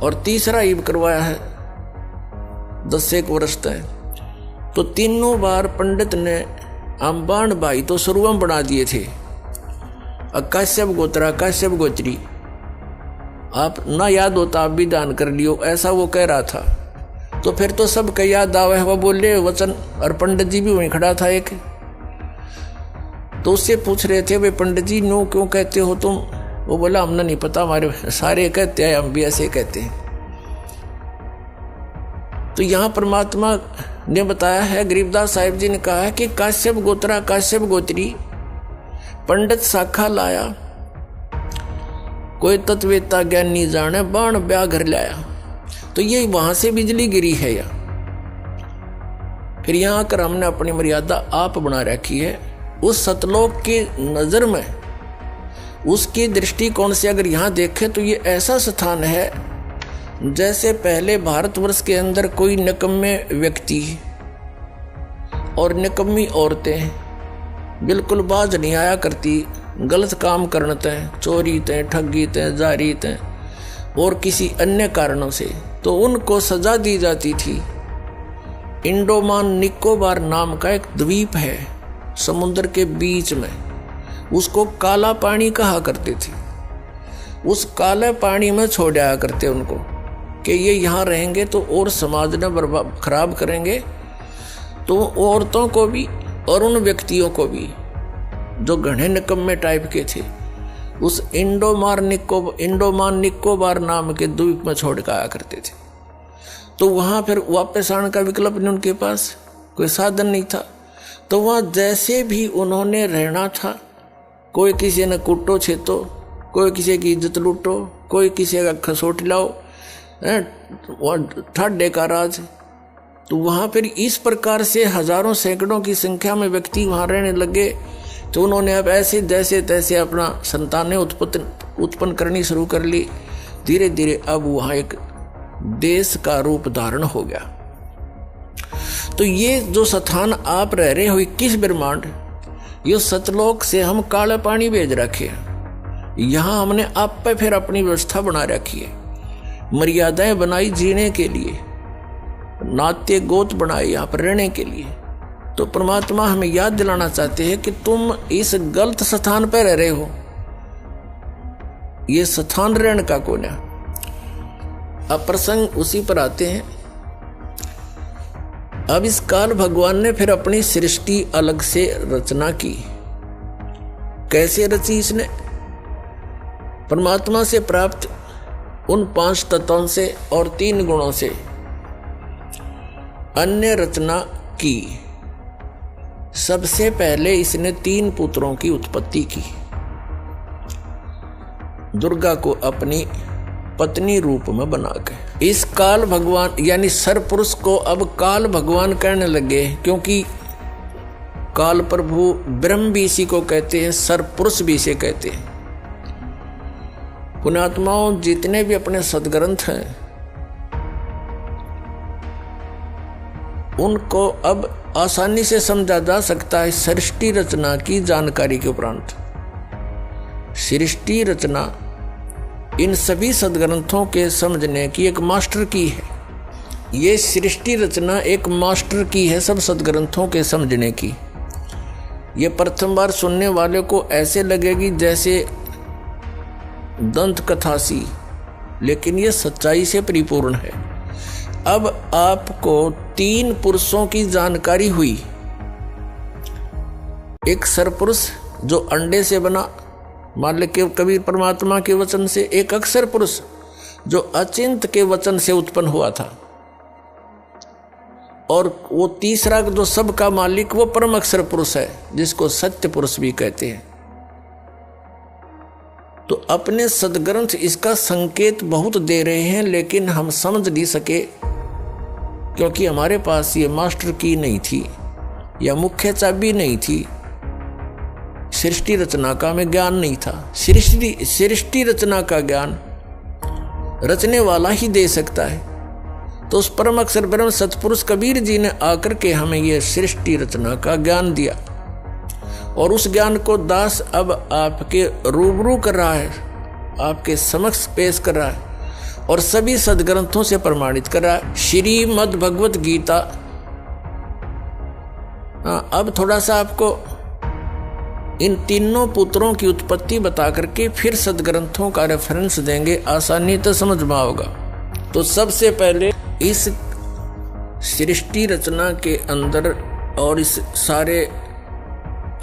B: और तीसरा ईब करवाया है 10 वर्ष तक। तो तीनों बार पंडित ने अंबान भाई तो शुरू में बना दिए थे, काश्यप गोत्रा काश्यप गोत्री, आप ना याद होता आप भी दान कर लियो, ऐसा वो कह रहा था। तो फिर तो सब का याद आवे, वह बोले वचन। और पंडित जी भी वहीं खड़ा था एक, तो उससे पूछ रहे थे, वे पंडित जी नो क्यों कहते हो तुम? वो बोला हमने नहीं पता, हमारे सारे कहते हैं, हम भी ऐसे कहते हैं। तो यहाँ परमात्मा ने बताया है, गरीबदास साहिब जी ने कहा है कि काश्यप गोत्रा काश्यप गोत्री पंडित शाखा लाया, कोई तत्वेता ज्ञानी जाने बाण ब्याह घर लाया। तो ये वहां से बिजली गिरी है। या फिर यहाँ आकर हमने अपनी मर्यादा आप बना रखी है। उस सतलोक की नजर में, उसकी दृष्टिकोण से अगर यहाँ देखें तो ये ऐसा स्थान है जैसे पहले भारतवर्ष के अंदर कोई निकम्मे व्यक्ति और निकम्मी औरतें बिल्कुल बाज नहीं आया करती, गलत काम करने तय, चोरी तय, ठगी तय, जारी तय और किसी अन्य कारणों से, तो उनको सजा दी जाती थी। इंडोमान निकोबार नाम का एक द्वीप है समुद्र के बीच में, उसको काला पानी कहा करते थे। उस काले पानी में छोड़ आया करते उनको कि ये यहाँ रहेंगे तो और समाज ने बर्बाद खराब करेंगे। तो औरतों को भी और उन व्यक्तियों को भी जो घने निकम्मे टाइप के थे, उस इंडोमान निकोबार नाम के द्वीप में छोड़ कर आया करते थे। तो वहाँ फिर वापस आने का विकल्प नहीं, उनके पास कोई साधन नहीं था। तो वहाँ जैसे भी उन्होंने रहना था, कोई किसी ने कुटो छेतो, कोई किसी की इज्जत लूटो, कोई किसी का खसोट लाओ, ठाडे का राज। तो वहाँ फिर इस प्रकार से हजारों सैकड़ों की संख्या में व्यक्ति वहाँ रहने लगे। तो उन्होंने अब ऐसे जैसे तैसे अपना संतानें उत्पन्न करनी शुरू कर ली। धीरे धीरे अब वहाँ एक देश का रूप धारण हो गया। तो ये जो स्थान आप रह रहे हो 21 ब्रह्मांड, ये सतलोक से हम काले पानी भेज रखे हैं। यहाँ हमने आप पे फिर अपनी व्यवस्था बना रखी है, मर्यादाएं बनाई जीने के लिए, नाते गोत बनाए यहाँ पर रहने के लिए। तो परमात्मा हमें याद दिलाना चाहते हैं कि तुम इस गलत स्थान पर रह रहे हो, ये स्थान रहने का कौन है। अब प्रसंग उसी पर आते हैं। अब इस काल भगवान ने फिर अपनी सृष्टि अलग से रचना की। कैसे रची इसने? परमात्मा से प्राप्त उन 5 तत्वों से और 3 गुणों से अन्य रचना की। सबसे पहले इसने 3 पुत्रों की उत्पत्ति की। दुर्गा को अपनी पत्नी रूप में बनाकर इस काल भगवान यानी सरपुरुष को अब काल भगवान कहने लगे, क्योंकि काल प्रभु ब्रह्म भी इसी को कहते हैं, सरपुरुष भी इसे कहते हैं। पुण्यात्माओं, जितने भी अपने सदग्रंथ हैं उनको अब आसानी से समझा जा सकता है सृष्टि रचना की जानकारी के उपरांत। सृष्टि रचना इन सभी सदग्रंथों के समझने की एक मास्टर की है। ये सृष्टि रचना एक मास्टर की है सब सदग्रंथों के समझने की। ये प्रथम बार सुनने वाले को ऐसे लगेगी जैसे दंत कथा सी, लेकिन ये सच्चाई से परिपूर्ण है। अब आपको 3 पुरुषों की जानकारी हुई। एक सरपुरुष जो अंडे से बना, मान ले के कबीर परमात्मा के वचन से, एक अक्षर पुरुष जो अचिंत के वचन से उत्पन्न हुआ था, और वो तीसरा जो सबका मालिक वो परम अक्षर पुरुष है जिसको सत्य पुरुष भी कहते हैं। तो अपने सदग्रंथ इसका संकेत बहुत दे रहे हैं, लेकिन हम समझ नहीं सके क्योंकि हमारे पास ये मास्टर की नहीं थी या मुख्य चाबी नहीं थी। सृष्टि रचना का हमें ज्ञान नहीं था। सृष्टि रचना का ज्ञान रचने वाला ही दे सकता है। तो उस परम अक्षर ब्रह्म सतपुरुष कबीर जी ने आकर के हमें यह सृष्टि रचना का ज्ञान दिया, और उस ज्ञान को दास अब आपके रूबरू कर रहा है, आपके समक्ष पेश कर रहा है और सभी सदग्रंथों से प्रमाणित कर रहा है। श्रीमद् भगवत गीता। अब थोड़ा सा आपको इन तीनों पुत्रों की उत्पत्ति बता करके फिर सदग्रंथों का रेफरेंस देंगे, आसानी तो समझ में आओगा। तो सबसे पहले इस सृष्टि रचना के अंदर और इस सारे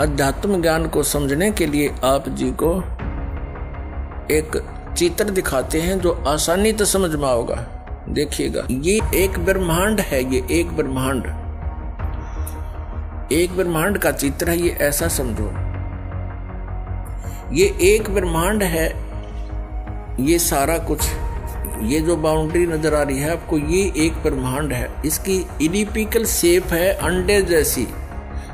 B: अध्यात्म ज्ञान को समझने के लिए आप जी को एक चित्र दिखाते हैं जो आसानी तो समझ में आओगा। देखिएगा, ये एक ब्रह्मांड है, ये एक ब्रह्मांड का चित्र है। ये ऐसा समझो, ये एक ब्रह्मांड है। ये सारा कुछ, ये जो बाउंड्री नजर आ रही है आपको, ये एक ब्रह्मांड है। इसकी इलिप्टिकल शेप है, अंडे जैसी।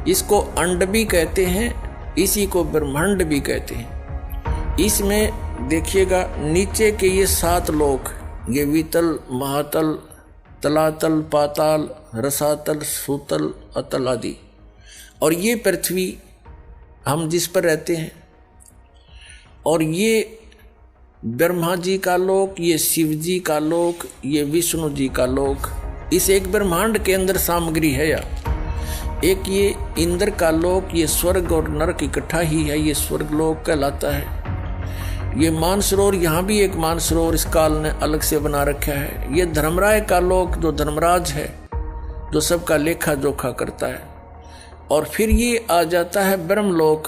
B: इसको अंड भी कहते हैं, इसी को ब्रह्मांड भी कहते हैं। इसमें देखिएगा नीचे के ये 7 लोक, ये वितल, महातल, तलातल, पाताल, रसातल, सूतल, अतल आदि, और ये पृथ्वी हम जिस पर रहते हैं। और ये ब्रह्मा जी का लोक, ये शिव जी का लोक, ये विष्णु जी का लोक। इस एक ब्रह्मांड के अंदर सामग्री है। या एक ये इंद्र का लोक, ये स्वर्ग और नरक इकट्ठा ही है, ये स्वर्ग लोक कहलाता है। ये मानसरोवर, यहाँ भी एक मानसरोवर इस काल ने अलग से बना रखा है। ये धर्मराय का लोक, जो धर्मराज है, जो सबका लेखा जोखा करता है। और फिर ये आ जाता है ब्रह्मलोक।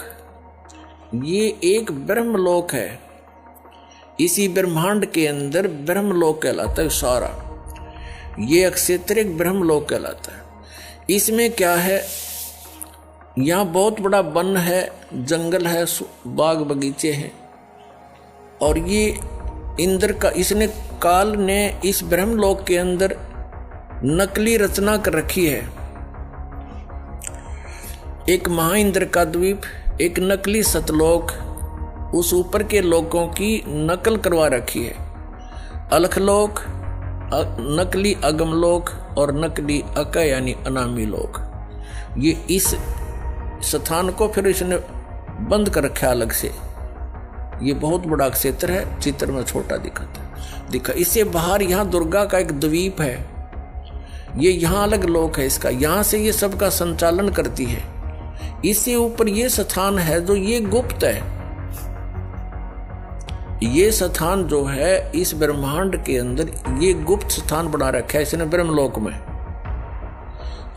B: ये एक ब्रह्मलोक है, इसी ब्रह्मांड के अंदर ब्रह्मलोक कहलाता है सारा। ये अक्षेत्र एक ब्रह्मलोक कहलाता है। इसमें क्या है, यहाँ बहुत बड़ा वन है, जंगल है, बाग बगीचे हैं। और ये इंद्र का, इसने काल ने इस ब्रह्मलोक के अंदर नकली रचना कर रखी है। एक महाइंद्र का द्वीप, एक नकली सतलोक, उस ऊपर के लोकों की नकल करवा रखी है। अलखलोक, नकली अगमलोक और नकली अक यानी अनामी लोक। ये इस स्थान को फिर इसने बंद कर रखा अलग से। ये बहुत बड़ा क्षेत्र है, चित्र में छोटा दिखा। इससे बाहर यहाँ दुर्गा का एक द्वीप है, ये यहाँ अलग लोक है इसका। यहाँ से ये सबका संचालन करती है। इससे ऊपर ये स्थान है जो ये गुप्त है। ये स्थान जो है इस ब्रह्मांड के अंदर ये गुप्त स्थान बना रखा है इसने ब्रह्मलोक में।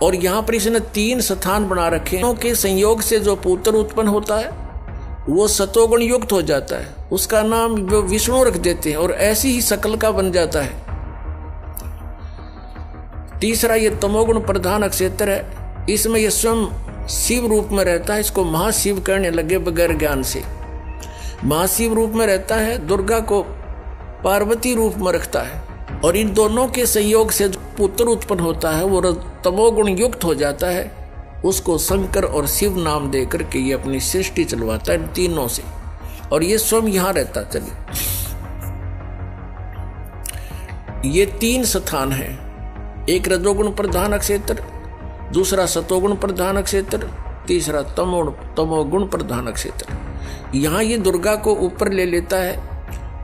B: और यहाँ पर इसने 3 स्थान बना रखे हैं के संयोग से जो पुत्र उत्पन्न होता है वो सतोगुण युक्त हो जाता है, उसका नाम वो विष्णु रख देते हैं और ऐसी ही शकल का बन जाता है। तीसरा ये तमोगुण प्रधान क्षेत्र है, इसमें ये स्वयं शिव रूप में रहता है। इसको महाशिव कहने लगे बगैर ज्ञान से। महाशिव रूप में रहता है, दुर्गा को पार्वती रूप में रखता है। और इन दोनों के संयोग से जो पुत्र उत्पन्न होता है वो तमोगुण युक्त हो जाता है। उसको शंकर और शिव नाम दे करके ये अपनी सृष्टि चलवाता है तीनों से। और ये स्वयं यहाँ रहता। चलिए, ये 3 स्थान है, एक रजोगुण प्रधान क्षेत्र, दूसरा सतोगुण प्रधान क्षेत्र, तीसरा तमोगुण प्रधान क्षेत्र। यहाँ ये दुर्गा को ऊपर ले लेता है,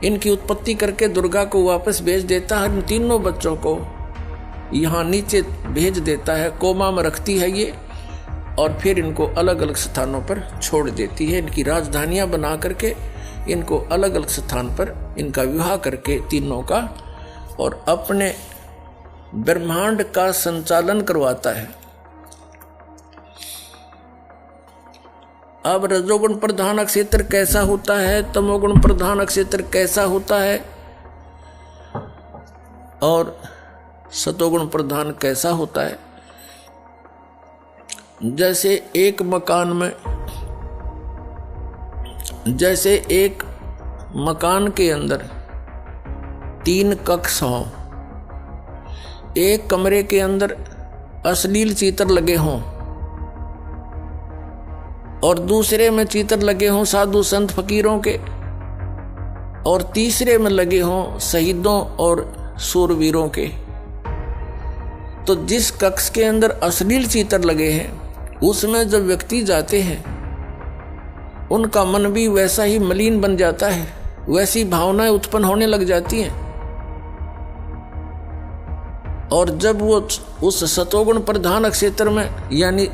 B: इनकी उत्पत्ति करके दुर्गा को वापस भेज देता है। इन तीनों बच्चों को यहाँ नीचे भेज देता है, कोमा में रखती है ये, और फिर इनको अलग अलग स्थानों पर छोड़ देती है। इनकी राजधानियां बना करके इनको अलग अलग स्थान पर इनका विवाह करके तीनों का, और अपने ब्रह्मांड का संचालन करवाता है। अब रजोगुण प्रधान क्षेत्र कैसा होता है, तमोगुण प्रधान क्षेत्र कैसा होता है, और सतोगुण प्रधान कैसा होता है। जैसे एक मकान के अंदर 3 कक्ष हों, एक कमरे के अंदर अश्लील चित्र लगे हों और दूसरे में चित्र लगे हों साधु संत फकीरों के, और तीसरे में लगे हों शहीदों और शूरवीरों के। तो जिस कक्ष के अंदर अश्लील चित्र लगे हैं उसमें जब व्यक्ति जाते हैं उनका मन भी वैसा ही मलिन बन जाता है, वैसी भावनाएं उत्पन्न होने लग जाती हैं। और जब वो उस सतोगुण प्रधान क्षेत्र में यानी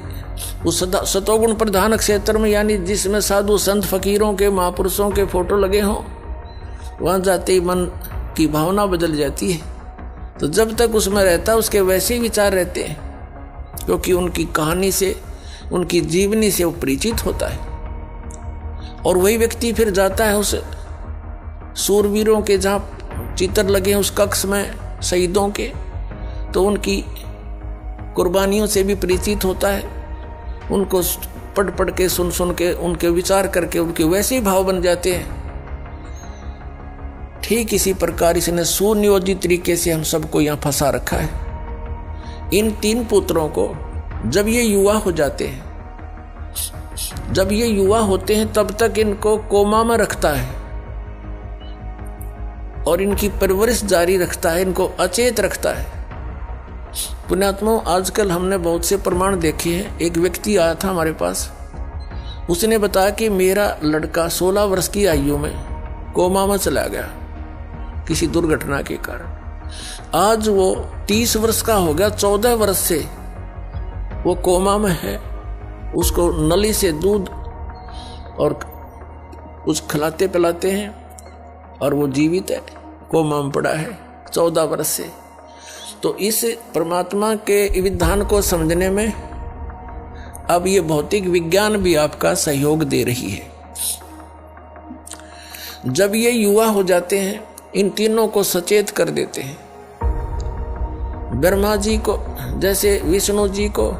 B: उस सतोगुण प्रधान क्षेत्र में, यानी जिसमें साधु संत फकीरों के महापुरुषों के फोटो लगे हों, वहां जाते ही मन की भावना बदल जाती है। तो जब तक उसमें रहता उसके वैसे ही विचार रहते हैं, क्योंकि उनकी कहानी से, उनकी जीवनी से वो परिचित होता है। और वही व्यक्ति फिर जाता है उस सूरवीरों के जहाँ चित्र लगे हैं उस कक्ष में शहीदों के, तो उनकी कुर्बानियों से भी परिचित होता है। उनको पढ़ पढ़ के, सुन सुन के, उनके विचार करके उनके वैसे ही भाव बन जाते हैं। ठीक इसी प्रकार इसने सुनियोजित तरीके से हम सबको यहाँ फंसा रखा है। इन 3 पुत्रों को जब ये युवा हो जाते हैं, जब ये युवा होते हैं, तब तक इनको कोमा में रखता है और इनकी परवरिश जारी रखता है, इनको अचेत रखता है। पुण्यात्माओं, आजकल हमने बहुत से प्रमाण देखे हैं। एक व्यक्ति आया था हमारे पास, उसने बताया कि मेरा लड़का 16 वर्ष की आयु में कोमा में चला गया किसी दुर्घटना के कारण। आज वो 30 वर्ष का हो गया, 14 वर्ष से वो कोमा में है। उसको नली से दूध और कुछ खिलाते पिलाते हैं और वो जीवित है, कोमा में पड़ा है 14 वर्ष से। तो इस परमात्मा के विधान को समझने में अब ये भौतिक विज्ञान भी आपका सहयोग दे रही है। जब ये युवा हो जाते हैं, इन तीनों को सचेत कर देते हैं। ब्रह्मा जी को, जैसे विष्णु जी को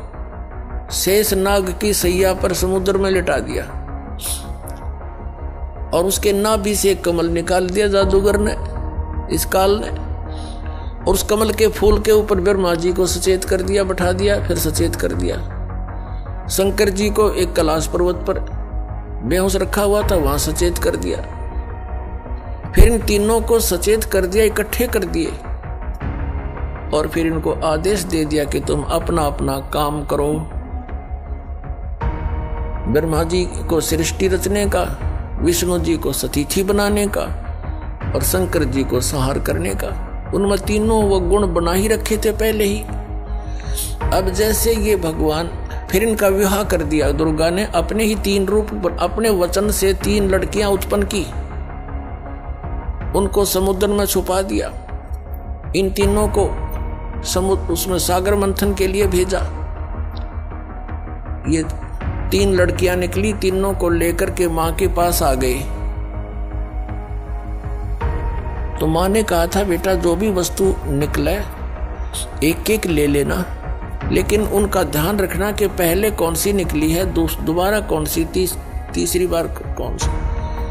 B: शेष नाग की सैया पर समुद्र में लिटा दिया और उसके नाभि से एक कमल निकाल दिया जादूगर ने, इस काल ने, और उस कमल के फूल के ऊपर ब्रह्मा जी को सचेत कर दिया, बैठा दिया, फिर सचेत कर दिया। शंकर जी को एक कैलाश पर्वत पर बेहोश रखा हुआ था, वहां सचेत कर दिया। फिर इन तीनों को सचेत कर दिया, इकट्ठे कर दिए और फिर इनको आदेश दे दिया कि तुम अपना अपना काम करो। ब्रह्मा जी को सृष्टि रचने का, विष्णु जी को सतीथि बनाने का और शंकर जी को संहार करने का। उनमें तीनों वो गुण बना ही रखे थे पहले ही। अब जैसे ये भगवान, फिर इनका विवाह कर दिया। दुर्गा ने अपने ही 3 रूप, अपने वचन से 3 लड़कियां उत्पन्न की, उनको समुद्र में छुपा दिया। इन तीनों को समुद्र, उसमें सागर मंथन के लिए भेजा। ये 3 लड़कियां निकली, तीनों को लेकर के मां के पास आ गए। तो मां ने कहा था, बेटा जो भी वस्तु निकले एक एक ले लेना, लेकिन उनका ध्यान रखना कि पहले कौन सी निकली है, दोबारा कौन सी, तीसरी बार कौन सी,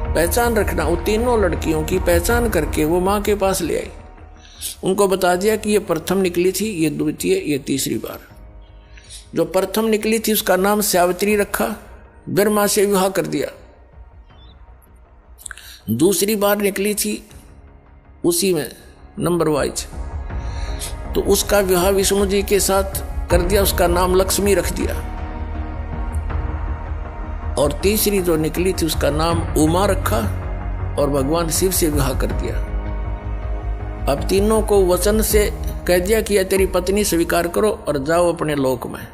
B: पहचान रखना। वो तीनों लड़कियों की पहचान करके वो मां के पास ले आई। उनको बता दिया कि ये प्रथम निकली थी, ये द्वितीय, ये तीसरी बार। जो प्रथम निकली थी उसका नाम सावित्री रखा, ब्रह्मा से विवाह कर दिया। दूसरी बार निकली थी उसी में नंबर वाइज, तो उसका विवाह विष्णु जी के साथ कर दिया, उसका नाम लक्ष्मी रख दिया। और तीसरी जो निकली थी उसका नाम उमा रखा और भगवान शिव से विवाह कर दिया। अब तीनों को वचन से कह दिया कि यह तेरी पत्नी स्वीकार करो और जाओ अपने लोक में।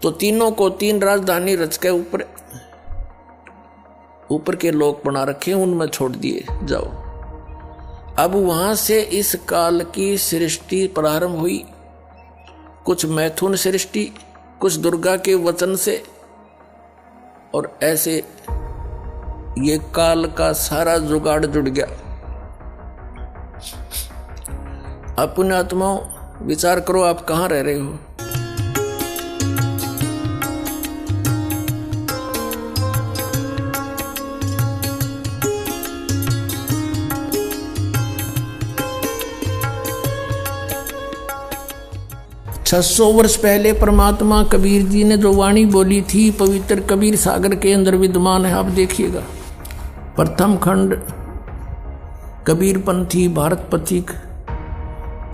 B: तो तीनों को 3 राजधानी रच के ऊपर के लोक बना रखे, उनमें छोड़ दिए, जाओ। अब वहां से इस काल की सृष्टि प्रारंभ हुई। कुछ मैथुन सृष्टि, कुछ दुर्गा के वचन से, और ऐसे ये काल का सारा जुगाड़ जुड़ गया। अपने आत्माओं विचार करो, आप कहां रह रहे हो। सौ वर्ष पहले परमात्मा कबीर जी ने जो वाणी बोली थी, पवित्र कबीर सागर के अंदर विद्यमान है। आप देखिएगा, प्रथम खंड कबीर पंथी भारत पथिक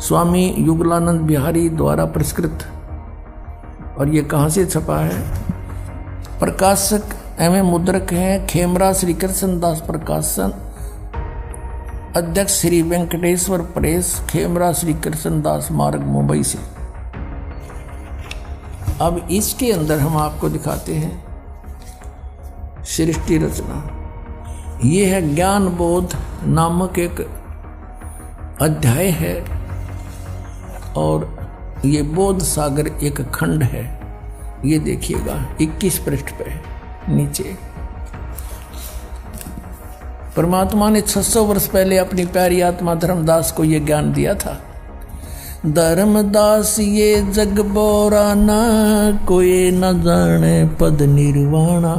B: स्वामी युगलानंद बिहारी द्वारा पुरस्कृत। और ये कहाँ से छपा है? प्रकाशक एवं मुद्रक हैं खेमरा श्री कृष्ण दास प्रकाशन, अध्यक्ष श्री वेंकटेश्वर प्रेस, खेमरा श्री कृष्ण दास मार्ग, मुंबई से। अब इसके अंदर हम आपको दिखाते हैं सृष्टि रचना। ये है ज्ञान बोध नामक एक अध्याय है और ये बोध सागर एक खंड है। ये देखिएगा 21 पृष्ठ पे नीचे परमात्मा ने 600 वर्ष पहले अपनी प्यारी आत्मा धर्मदास को ये ज्ञान दिया था। धर्मदास ये जग बोराना, कोई न जाने पद निर्वाणा।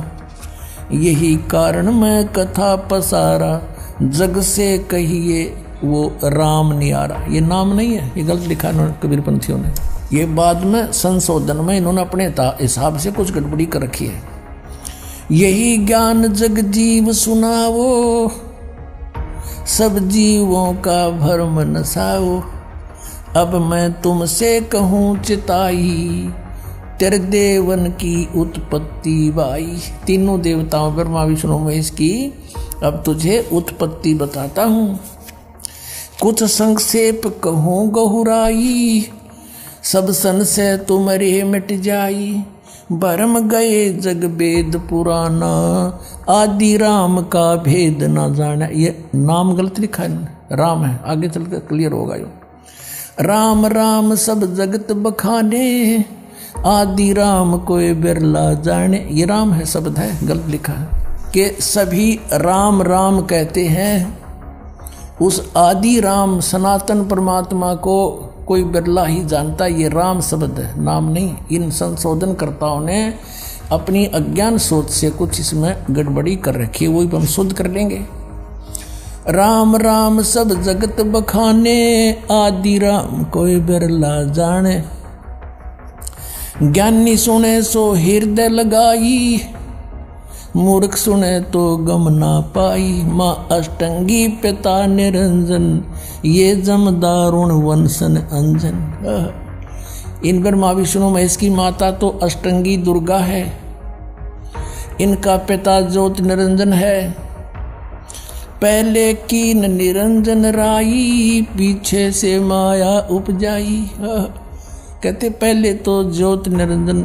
B: यही कारण मैं कथा पसारा, जग से कहिए वो राम नियारा। ये नाम नहीं है, ये गलत लिखा है कबीरपंथियों ने। ये बाद में संशोधन में इन्होंने अपने हिसाब से कुछ गड़बड़ी कर रखी है। यही ज्ञान जग जीव सुनावो, सब जीवों का भरम नसाओ। अब मैं तुमसे कहूँ चिताई, तेरे देवन की उत्पत्ति बाई। तीनों देवताओं ब्रह्मा विष्णु महेश की अब तुझे उत्पत्ति बताता हूँ। कुछ संक्षेप कहूँ गहुराई, सब संशय तुम्हारे मिट जाई। भरम गए जग वेद पुराना, आदि राम का भेद न जाना। ये नाम गलत लिखा है, राम है, आगे चलकर क्लियर होगा। यो राम राम सब जगत बखाने, आदि राम कोई बिरला जाने। ये राम है शब्द है, गलत लिखा है कि सभी राम राम कहते हैं। उस आदि राम सनातन परमात्मा को कोई बिरला ही जानता। ये राम शब्द है, नाम नहीं। इन संशोधनकर्ताओं ने अपनी अज्ञान सोच से कुछ इसमें गड़बड़ी कर रखी है, वही हम शुद्ध कर लेंगे। राम राम सब जगत बखाने, आदि राम कोई बिरला जाने। ज्ञानी सुने सो हृदय लगाई, मूर्ख सुने तो गम ना पाई। माँ अष्टंगी पिता निरंजन, ये जमदारुण वंशन अंजन। इन ब्रह्मा विष्णु महेश की माता तो अष्टंगी दुर्गा है, इनका पिता ज्योत निरंजन है। पहले कीन निरंजन राई, पीछे से माया उपजाई। कहते पहले तो ज्योत निरंजन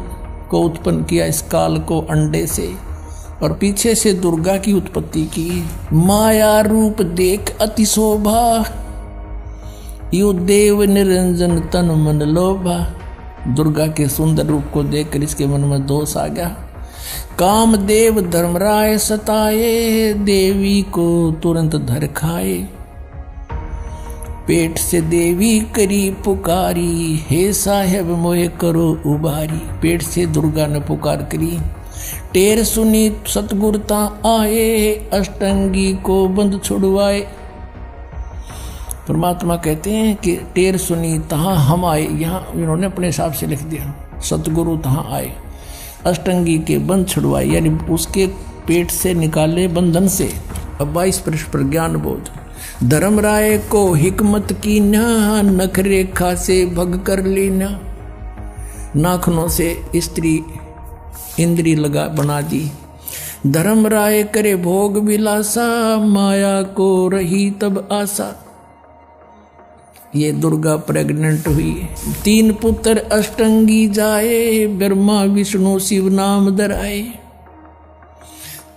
B: को उत्पन्न किया इस काल को अंडे से, और पीछे से दुर्गा की उत्पत्ति की। माया रूप देख अति शोभा, यो देव निरंजन तन मन लोभा। दुर्गा के सुंदर रूप को देखकर इसके मन में दोष आ गया। कामदेव धर्मराय सताए, देवी को तुरंत धर खाए। पेट से देवी करी पुकारी, हे साहेब मोहे करो उबारी। पेट से दुर्गा ने पुकार करी। टेर सुनी सतगुरता आए, अष्टंगी को बंद छुड़वाए। परमात्मा कहते हैं कि टेर सुनी तहाँ हम आए। यहाँ इन्होंने अपने हिसाब से लिख दिया, सतगुरु तहाँ आए, अष्टंगी के बंद छुड़वाए, यानी उसके पेट से निकाले बंधन से। अब 22 पृष्ठ पर ज्ञान बोध। धर्मराय को हिकमत की ना, नख रेखा से भग कर लेना। नाखनों से स्त्री इंद्री लगा बना दी। धर्मराय करे भोग विलासा, माया को रही तब आशा। ये दुर्गा प्रेग्नेंट हुई। 3 पुत्र अष्टंगी जाए, ब्रह्मा विष्णु शिव नाम धराए।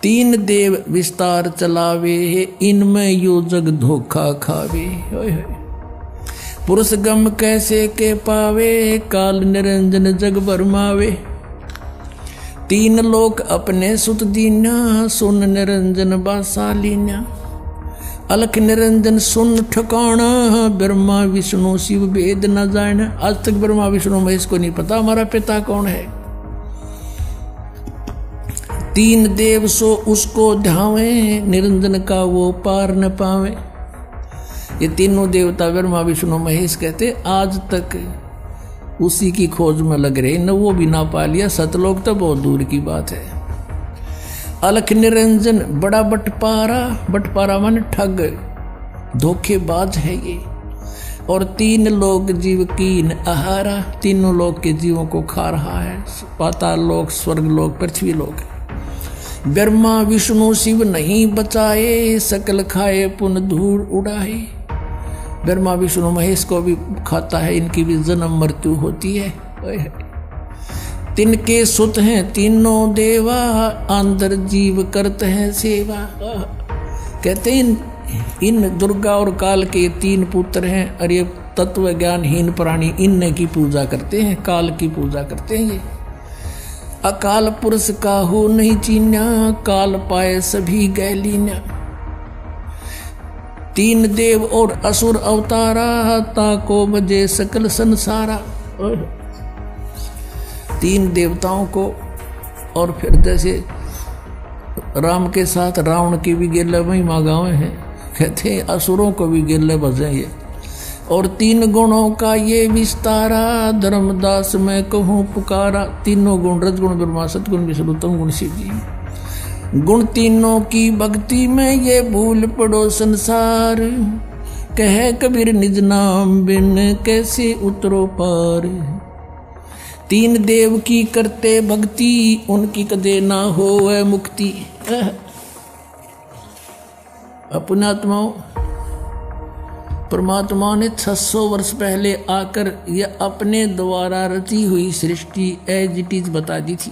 B: 3 देव विस्तार चलावे, इनमें यो जग धोखा खावे। पुरुष गम कैसे के पावे, काल निरंजन जग भरमावे। 3 लोक अपने सुत दीना, सुन निरंजन बासालीना। अलख निरंजन सुन ठिकाना, ब्रह्मा विष्णु शिव भेद न जाना। आज तक ब्रह्मा विष्णु महेश को नहीं पता हमारा पिता कौन है। 3 देव सो उसको ध्यावे, निरंजन का वो पार न पावे। ये तीनों देवता ब्रह्मा विष्णु महेश कहते आज तक उसी की खोज में लग रहे, न वो भी ना पा लिया। सतलोक तो बहुत दूर की बात है। अलख निरंजन बड़ा बटपारा, बटपारा माने ठग, धोखेबाज है ये। और 3 लोक जीव कीन आहारा, तीनों लोक के जीवों को खा रहा है। पाताल लोक, स्वर्ग लोक, पृथ्वी लोक। ब्रह्मा विष्णु शिव नहीं बचाए, सकल खाए पुन धूल उड़ाए। ब्रह्मा विष्णु महेश को भी खाता है, इनकी भी जन्म मृत्यु होती है। तिनके सुत हैं तीनों देवा, अंदर जीव करते हैं सेवा। कहते हैं इन दुर्गा और काल के तीन पुत्र हैं, और ये तत्व ज्ञानहीन प्राणी इन की पूजा करते हैं, काल की पूजा करते हैं। ये अकाल पुरुष काहू नहीं चीन्या, काल पाए सभी गैलीन्या। तीन देव और असुर अवतारा, ताको बजे सकल संसारा। तीन देवताओं को, और फिर जैसे राम के साथ रावण की भी गेले महिमा गावे हैं, कहते हैं असुरों को भी गेले बजे ये। और तीन गुणों का ये विस्तारा, धर्मदास मैं कहूँ पुकारा। तीनों गुण रजगुण ब्रह्मा सतगुण विष्णु तम गुण शिव जी। गुण तीनों की भक्ति में ये भूल पड़ो संसार, कहे कबीर निज नाम बिन कैसे उतरो पार। तीन देव की करते भक्ति, उनकी कदे ना होवे मुक्ति। अपने आत्माओं, परमात्मा ने 600 वर्ष पहले आकर यह अपने द्वारा रची हुई सृष्टि एज इट इज बता दी थी।